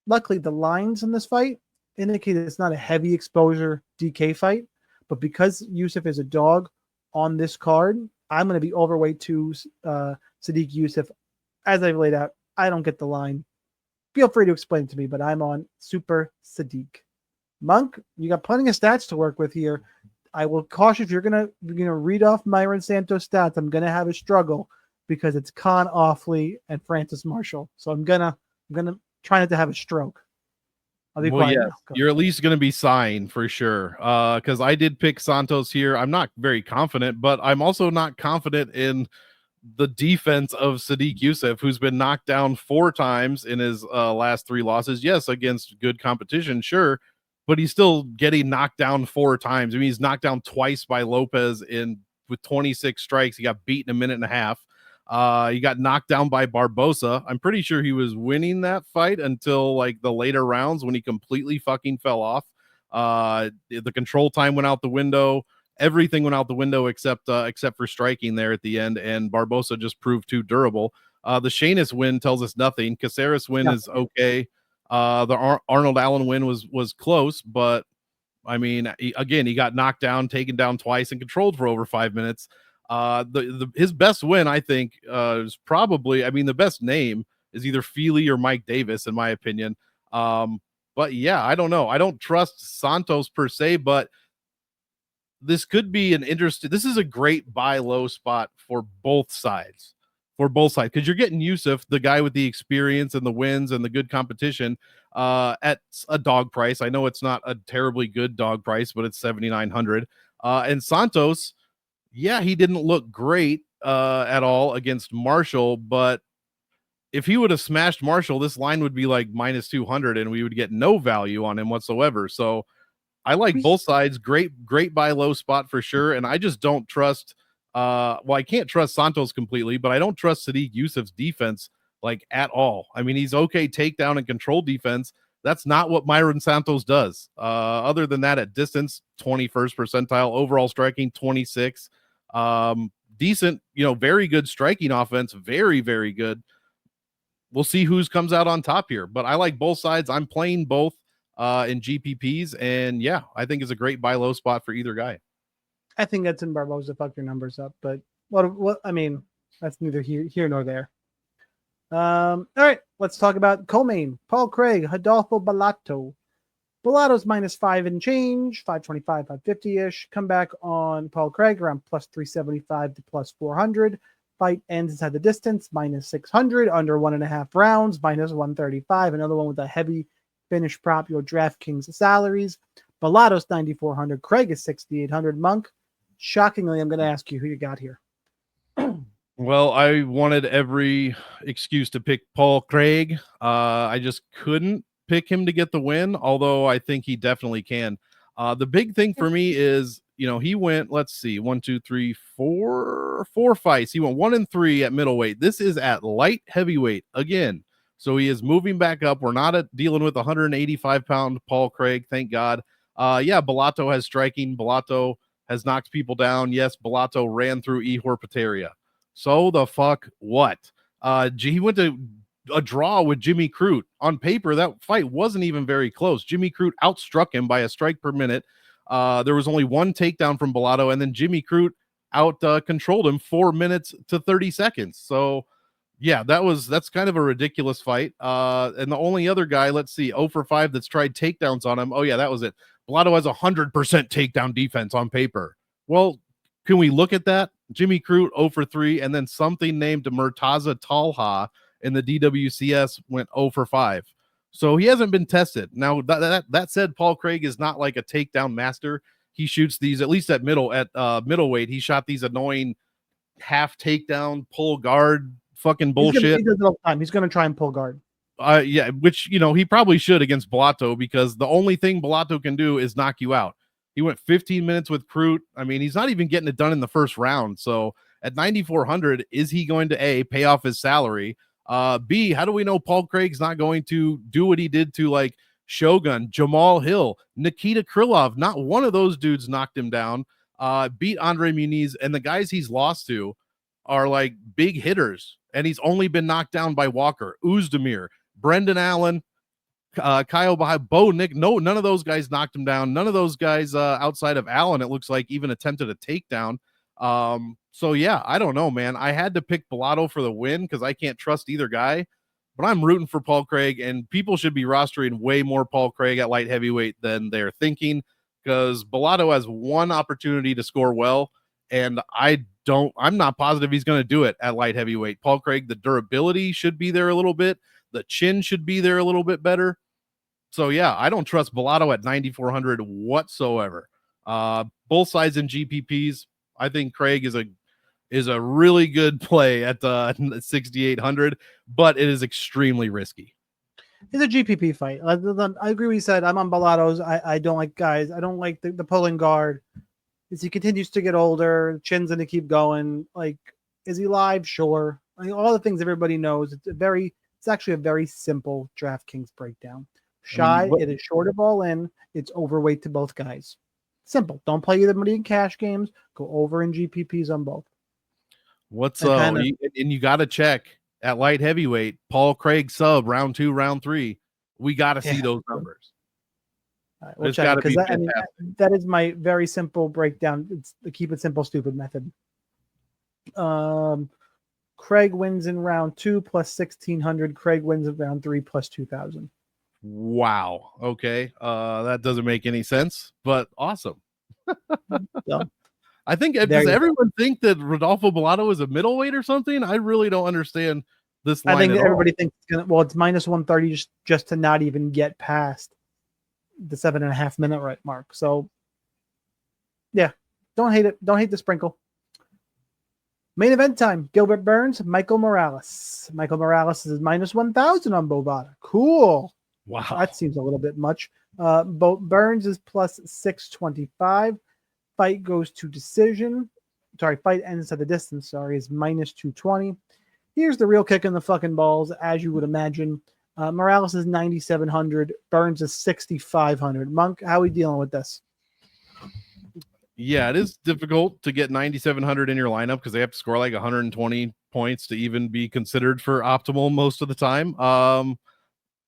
Luckily, the lines in this fight indicate it's not a heavy exposure DK fight, but because Yousef is a dog on this card, I'm going to be overweight to Sadiq Yousef. As I've laid out, I don't get the line. Feel free to explain it to me, but I'm on Super Sadiq. Monk, you got plenty of stats to work with here. I will caution if you're gonna read off Myron Santos stats, I'm gonna have a struggle because it's Khan Offley and Francis Marshall. So I'm gonna try not to have a stroke. I'll be quiet now. You're at least going to be sighing for sure. Because I did pick Santos here. I'm not very confident, but I'm also not confident in the defense of Sadiq Yousef, who's been knocked down 4 times in his last 3 losses. Yes, against good competition, sure, but he's still getting knocked down 4 times. I mean, he's knocked down twice by Lopez with 26 strikes. He got beat in a minute and a half. He got knocked down by Barbosa. I'm pretty sure he was winning that fight until like the later rounds when he completely fucking fell off. The control time went out the window. Everything went out the window except for striking there at the end, and Barbosa just proved too durable. The Sheamus win tells us nothing. Caceres win is okay. The Arnold Allen win was close, but I mean, he got knocked down, taken down twice, and controlled for over 5 minutes. His best win, I think, is probably, I mean, the best name is either Fili or Mike Davis, in my opinion. But yeah, I don't know. I don't trust Santos per se, but this could be this is a great buy low spot for both sides. Because you're getting Yousef, the guy with the experience and the wins and the good competition, at a dog price. I know it's not a terribly good dog price, but it's 7,900. And Santos, yeah, he didn't look great at all against Marshall, but if he would have smashed Marshall, this line would be like minus 200 and we would get no value on him whatsoever. So I like both sides. Great buy low spot for sure. And I just don't trust, I can't trust Santos completely, but I don't trust Sadiq Yousef's defense like at all. I mean, he's okay takedown and control defense. That's not what Myron Santos does. Other than that, at distance, 21st percentile, overall striking, 26. Decent, very good striking offense. Very, very good. We'll see who comes out on top here, but I like both sides. I'm playing both in GPPs, and yeah, I think it's a great buy low spot for either guy. I think that's in Barbosa. Fuck your numbers up, but what I mean, that's neither here nor there. All right, let's talk about co-main. Paul Craig, Rodolfo Bolato. Bolato's -5 and change, 525, 550-ish. Come back on Paul Craig around plus 375 to plus 400. Fight ends inside the distance, -600, under 1.5 rounds, -135. Another one with a heavy finish prop, your DraftKings salaries. Bolato's 9,400. Craig is 6,800. Monk, shockingly, I'm going to ask you who you got here. Well, I wanted every excuse to pick Paul Craig. I just couldn't pick him to get the win, although I think he definitely can. The big thing for me is, he went, let's see, 4 fights. He went 1-3 at middleweight. This is at light heavyweight again. So he is moving back up. We're not dealing with 185-pound Paul Craig, thank God. Bolato has striking. Bolato has knocked people down. Yes, Bolato ran through Ihor Pateria. So the fuck what? He went to a draw with Jimmy Crute. On paper, that fight wasn't even very close. Jimmy Crute outstruck him by a strike per minute. There was only one takedown from Bolato, and then Jimmy Crute out controlled him 4 minutes to 30 seconds. So yeah, that's kind of a ridiculous fight. And the only other guy, let's see, 0 for 5 that's tried takedowns on him. Oh yeah, that was it. Bolato has 100% takedown defense on paper. Well, can we look at that? Jimmy Crute 0 for 3, and then something named Murtaza Talha in the DWCS went 0 for 5. So he hasn't been tested. Now that said, Paul Craig is not like a takedown master. He shoots these, at least at middleweight. He shot these annoying half takedown, pull guard, fucking bullshit. He does it all the time. He's going to try and pull guard. Yeah, which, you know, he probably should against Bolato, because the only thing Bolato can do is knock you out. He went 15 minutes with Crute. I mean, he's not even getting it done in the first round. So at 9,400, is he going to A, pay off his salary? B, how do we know Paul Craig's not going to do what he did to like Shogun, Jamal Hill, Nikita Krylov? Not one of those dudes knocked him down. Beat Andre Muniz, and the guys he's lost to are like big hitters, and he's only been knocked down by Walker, Uzdemir, Brendan Allen, Kyle Bahai, Bo Nick. No, none of those guys knocked him down. None of those guys outside of Allen, it looks like, even attempted a takedown. So yeah, I don't know, man. I had to pick Bolato for the win because I can't trust either guy, but I'm rooting for Paul Craig, and people should be rostering way more Paul Craig at light heavyweight than they're thinking, because Bolato has one opportunity to score well, and I'm not positive he's going to do it at light heavyweight. Paul Craig, the durability should be there a little bit. The chin should be there a little bit better. So yeah, I don't trust Bolato at 9,400 whatsoever. Both sides in GPPs. I think Craig is a really good play at 6,800, but it is extremely risky. It's a GPP fight. I agree with you said. I'm on Bolato's. I don't like guys. I don't like the pulling guard. As he continues to get older, chin's going to keep going. Like, is he live? Sure. I mean, all the things everybody knows. It's actually a very simple DraftKings breakdown. It is short of all in. It's overweight to both guys. Simple. Don't play either money in cash games. Go over in GPPs on both. And you got to check at light heavyweight, Paul Craig sub round 2, round 3. We got to see those numbers. All right, we'll check, because that is my very simple breakdown. It's the keep it simple, stupid method. Craig wins in round 2 plus 1,600. Craig wins in round 3 plus 2,000. Wow. Okay. That doesn't make any sense, but awesome. So, I think, does everyone think that Rodolfo Bolato is a middleweight or something? I really don't understand this line. I think everybody thinks it's minus 130 just to not even get past the 7.5 minute mark. So yeah, don't hate it. Don't hate the sprinkle. Main event time. Gilbert Burns, Michael Morales. Michael Morales is minus 1,000 on Bovada. Cool. Wow. That seems a little bit much. Burns is plus 625. Fight goes to decision. Fight ends at the distance. Is minus 220. Here's the real kick in the fucking balls, as you would imagine. Morales is 9,700. Burns is 6,500. Monk, how are we dealing with this? Yeah, it is difficult to get 9,700 in your lineup because they have to score like 120 points to even be considered for optimal most of the time.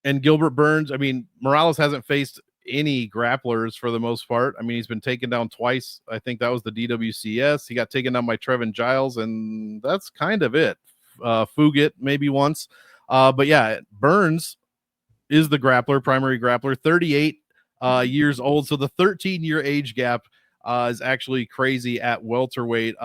And Gilbert Burns, I mean, Morales hasn't faced any grapplers for the most part. I mean, he's been taken down twice. I think that was the DWCS. He got taken down by Trevin Giles, and that's kind of it. Fugit maybe once. But yeah, Burns is the primary grappler, 38 years old. So the 13-year age gap is actually crazy at welterweight.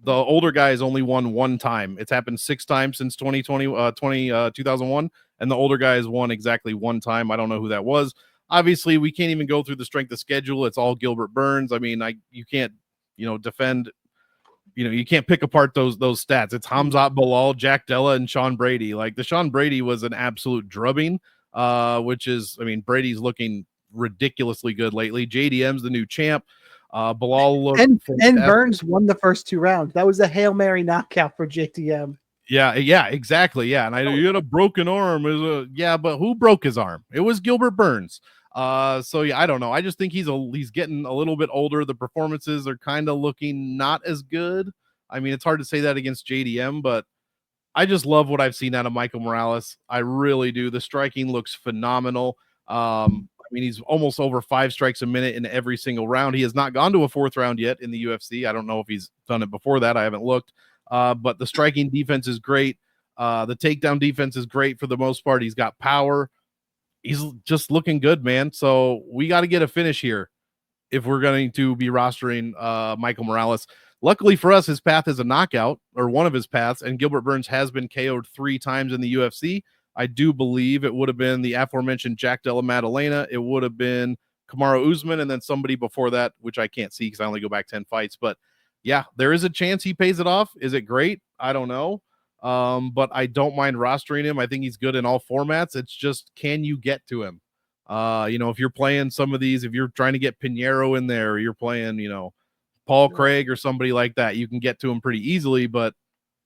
The older guy has only won one time. It's happened 6 times since 2001, and the older guy has won exactly one time. I don't know who that was. Obviously, we can't even go through the strength of schedule. It's all Gilbert Burns. I mean, you can't, defend. You can't pick apart those stats. It's Hamzat Bilal, Jack Della, and Sean Brady. Like, the Sean Brady was an absolute drubbing, which is, I mean, Brady's looking ridiculously good lately. JDM's the new champ. Bilal looked and Burns won the first 2 rounds. That was a Hail Mary knockout for JDM. Yeah, exactly. Yeah, and you had a broken arm. But who broke his arm? It was Gilbert Burns. So yeah, I don't know. I just think he's getting a little bit older. The performances are kind of looking not as good. I mean, it's hard to say that against JDM, but I just love what I've seen out of Michael Morales. I really do. The striking looks phenomenal. I mean, he's almost over 5 strikes a minute in every single round. He has not gone to a 4th round yet in the UFC. I don't know if he's done it before that. I haven't looked. But the striking defense is great. The takedown defense is great for the most part. He's got power. He's just looking good, man. So we got to get a finish here if we're going to be rostering Michael Morales. Luckily for us, his path is a knockout, or one of his paths, and Gilbert Burns has been KO'd 3 times in the UFC. I do believe it would have been the aforementioned Jack Della Maddalena. It would have been Kamaru Usman, and then somebody before that, which I can't see because I only go back 10 fights. But yeah, there is a chance he pays it off. Is it great? I don't know. But I don't mind rostering him. I think he's good in all formats. It's just, can you get to him? If you're playing some of these, if you're trying to get Pinheiro in there, or you're playing, Paul Craig or somebody like that, you can get to him pretty easily. But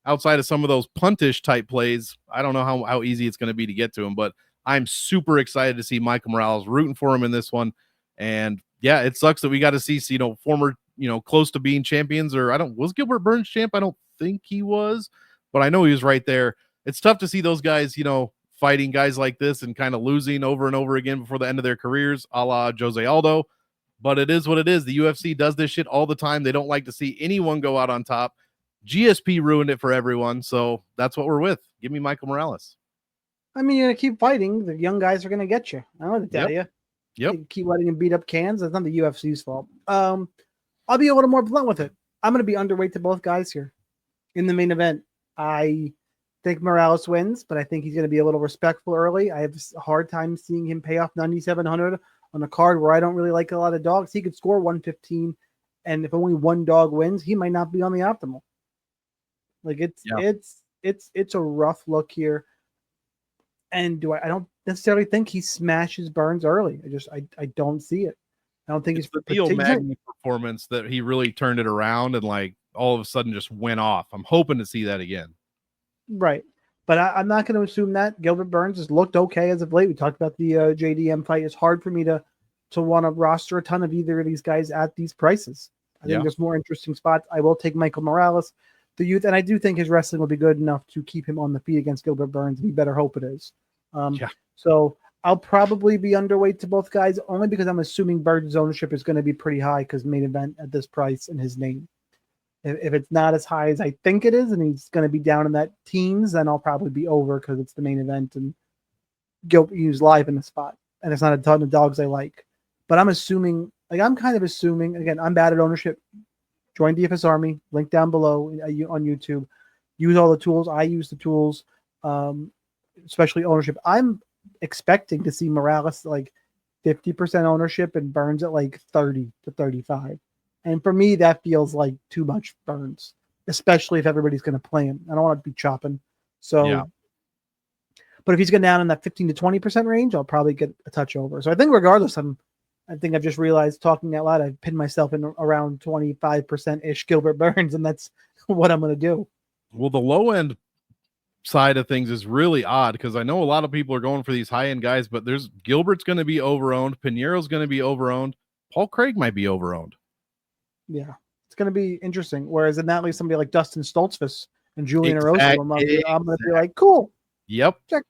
outside of some of those puntish type plays, I don't know how easy it's going to be to get to him. But I'm super excited to see Michael Morales, rooting for him in this one. And yeah, it sucks that we got to see, former, close to being champions, or was Gilbert Burns champ? I don't think he was, but I know he was right there. It's tough to see those guys, fighting guys like this and kind of losing over and over again before the end of their careers, a la Jose Aldo. But it is what it is. The UFC does this shit all the time. They don't like to see anyone go out on top. GSP ruined it for everyone, so that's what we're with. Give me Michael Morales. I mean, you're going to keep fighting. The young guys are going to get you. I don't want to tell you. Yep. You keep letting him beat up cans. It's not the UFC's fault. I'll be a little more blunt with it. I'm going to be underweight to both guys here. In the main event, I think Morales wins, but I think he's going to be a little respectful early. I have a hard time seeing him pay off 9,700 on a card where I don't really like a lot of dogs. He could score 115, and if only one dog wins, he might not be on the optimal. Like it's a rough look here. And I don't necessarily think he smashes Burns early. I don't see it. I don't think it's the Theo Magny performance that he really turned it around and all of a sudden just went off. I'm hoping to see that again. Right. But I'm not going to assume that. Gilbert Burns has looked okay as of late. We talked about the JDM fight. It's hard for me to want to roster a ton of either of these guys at these prices. I think there's more interesting spots. I will take Michael Morales, the youth, and I do think his wrestling will be good enough to keep him on the feet against Gilbert Burns. We better hope it is. So I'll probably be underweight to both guys, only because I'm assuming Burns' ownership is going to be pretty high because main event at this price and his name. If it's not as high as I think it is, and he's going to be down in that teens, then I'll probably be over because it's the main event and he's live in the spot, and it's not a ton of dogs I like. But I'm assuming, I'm kind of assuming, again, I'm bad at ownership. Join DFS Army, link down below on YouTube. Use all the tools. I use the tools, especially ownership. I'm expecting to see Morales 50% ownership and Burns at 30 to 35. And for me, that feels like too much Burns, especially if everybody's going to play him. I don't want to be chopping. So, but if he's going down in that 15 to 20% range, I'll probably get a touch over. So I think regardless, I think I've just realized, talking out loud, I've pinned myself in around 25%-ish Gilbert Burns, and that's what I'm going to do. Well, the low end side of things is really odd because I know a lot of people are going for these high end guys, but Gilbert's going to be overowned. Pinheiro's going to be overowned. Paul Craig might be overowned. Yeah, it's going to be interesting. Whereas in that leaves somebody like Dustin Stoltzfus and Julian Rosa, I'm going to be like, cool. Yep. Check.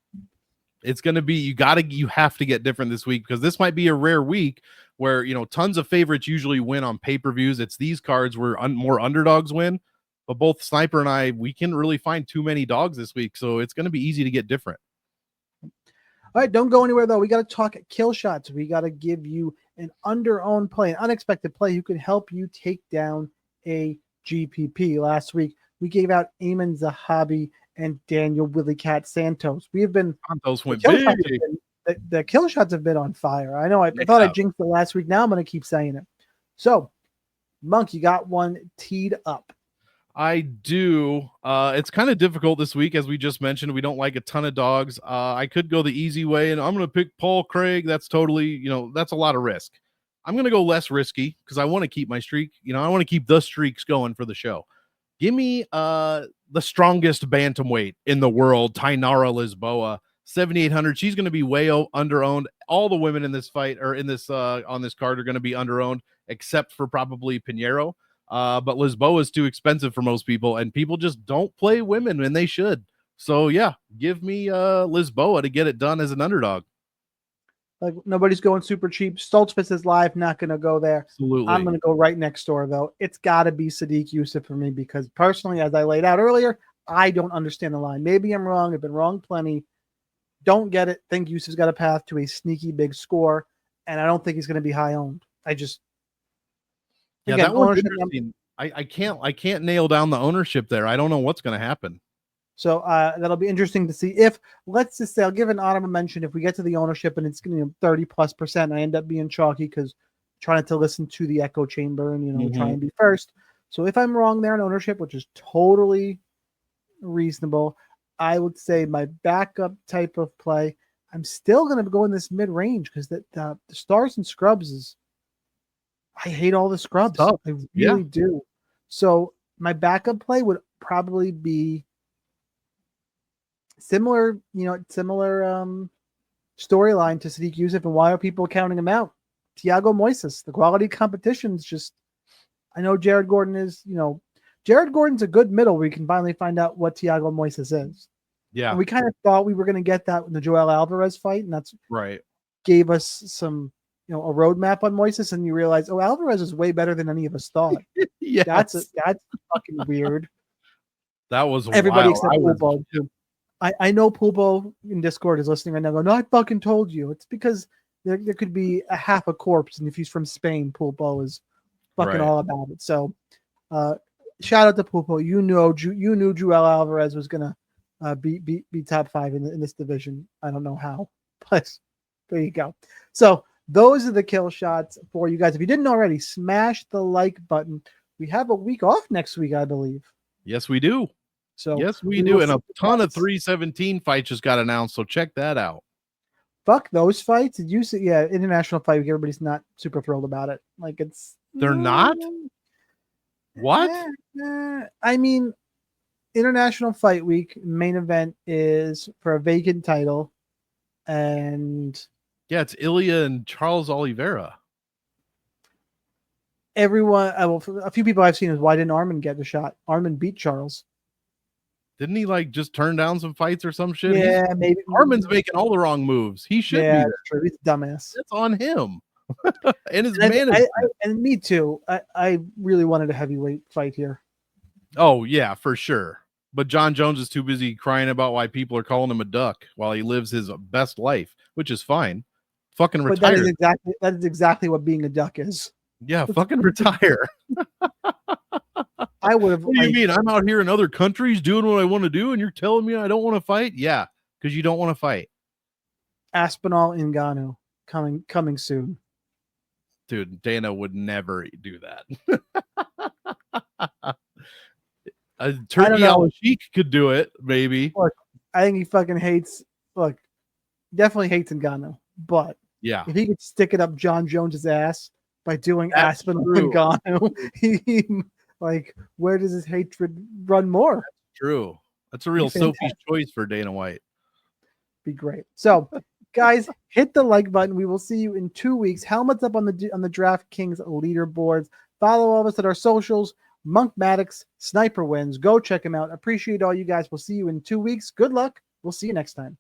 It's going to be, you have to get different this week because this might be a rare week where, tons of favorites usually win on pay-per-views. It's these cards where more underdogs win, but both Sniper and I, we can't really find too many dogs this week. So it's going to be easy to get different. All right, don't go anywhere, though. We got to talk kill shots. We got to give you an under-owned play, an unexpected play who can help you take down a GPP. Last week, we gave out Eamon Zahabi and Daniel Willie Cat Santos. We have been Santos went big. The kill shots have been on fire. I know. I thought I jinxed it last week. Now I'm going to keep saying it. So, Monk, you got one teed up. I do. It's kind of difficult this week, as we just mentioned. We don't like a ton of dogs. I could go the easy way, and I'm going to pick Paul Craig. That's totally, that's a lot of risk. I'm going to go less risky because I want to keep my streak. I want to keep the streaks going for the show. Give me the strongest bantamweight in the world, Tainara Lisboa, 7,800. She's going to be way underowned. All the women in this fight or in this on this card are going to be underowned, except for probably Pinheiro. But Lisboa is too expensive for most people, and people just don't play women when they should. So yeah, give me Lisboa to get it done as an underdog. Like nobody's going super cheap. Staltzfus is live, not going to go there. Absolutely. I'm going to go right next door though. It's got to be Sadiq Yousef for me because personally, as I laid out earlier, I don't understand the line. Maybe I'm wrong. I've been wrong plenty. Don't get it. Think Yousef's got a path to a sneaky big score, and I don't think he's going to be high owned. That one's interesting. I can't nail down the ownership there. I don't know what's going to happen. So that'll be interesting to see if, let's just say, I'll give an honorable mention if we get to the ownership and it's 30+%. I end up being chalky because trying to listen to the echo chamber and try and be first. So if I'm wrong there in ownership, which is totally reasonable, I would say my backup type of play, I'm still going to go in this mid range because the stars and scrubs is, I hate all the scrubs. I really do. So my backup play would probably be similar storyline to Sadiq Yousef. And why are people counting him out? Thiago Moises. The quality competition's just, I know Jared Gordon's a good middle where you can finally find out what Thiago Moises is. Yeah. And we kind of thought we were going to get that in the Joel Alvarez fight. And that's right. Gave us some, a roadmap on Moises. And you realize, Alvarez is way better than any of us thought. Yeah. That's fucking weird. That was everybody wild. except Pulpo too. I know Pulpo in Discord is listening right now. No, I fucking told you. It's because there could be a half a corpse, and if he's from Spain, Pulpo is fucking all about it. So, shout out to Pulpo. You knew Joel Alvarez was gonna be top 5 in this division. I don't know how, but there you go. So those are the kill shots for you guys. If you didn't already, smash the like button. We have a week off next week, I believe. Yes, we do. So yes, we do. And a ton of 317 fights just got announced. So check that out. Fuck those fights. Did you see? Yeah, international fight week. Everybody's not super thrilled about it. Like they're not. What? I mean, international fight week main event is for a vacant title, and it's Ilya and Charles Oliveira. Everyone, a few people I've seen is why didn't Armin get the shot? Armin beat Charles. Didn't he just turn down some fights or some shit? Yeah, maybe. Armin's making all the wrong moves. He should be. That's true. He's a dumbass. That's on him. And his management. And me too. I really wanted a heavyweight fight here. Oh yeah, for sure. But John Jones is too busy crying about why people are calling him a duck while he lives his best life, which is fine. Fucking retire. That is exactly what being a duck is. Yeah, fucking retire. I would have. What do you mean? I'm out here in other countries doing what I want to do, and you're telling me I don't want to fight? Yeah, because you don't want to fight. Aspinall Ngannou coming soon. Dude, Dana would never do that. A Turkey Al-Sheikh could do it, maybe. Look, I think he fucking hates. Look, definitely hates Ngannou, but yeah, if he could stick it up John Jones's ass by doing Aspinall Ngannou, where does his hatred run more? That's true. That's a real Sophie's choice for Dana White. Be great. So, guys, hit the like button. We will see you in 2 weeks. Helmets up on the DraftKings leaderboards. Follow all of us at our socials. Monk Maddox, Sniper Wins. Go check him out. Appreciate all you guys. We'll see you in 2 weeks. Good luck. We'll see you next time.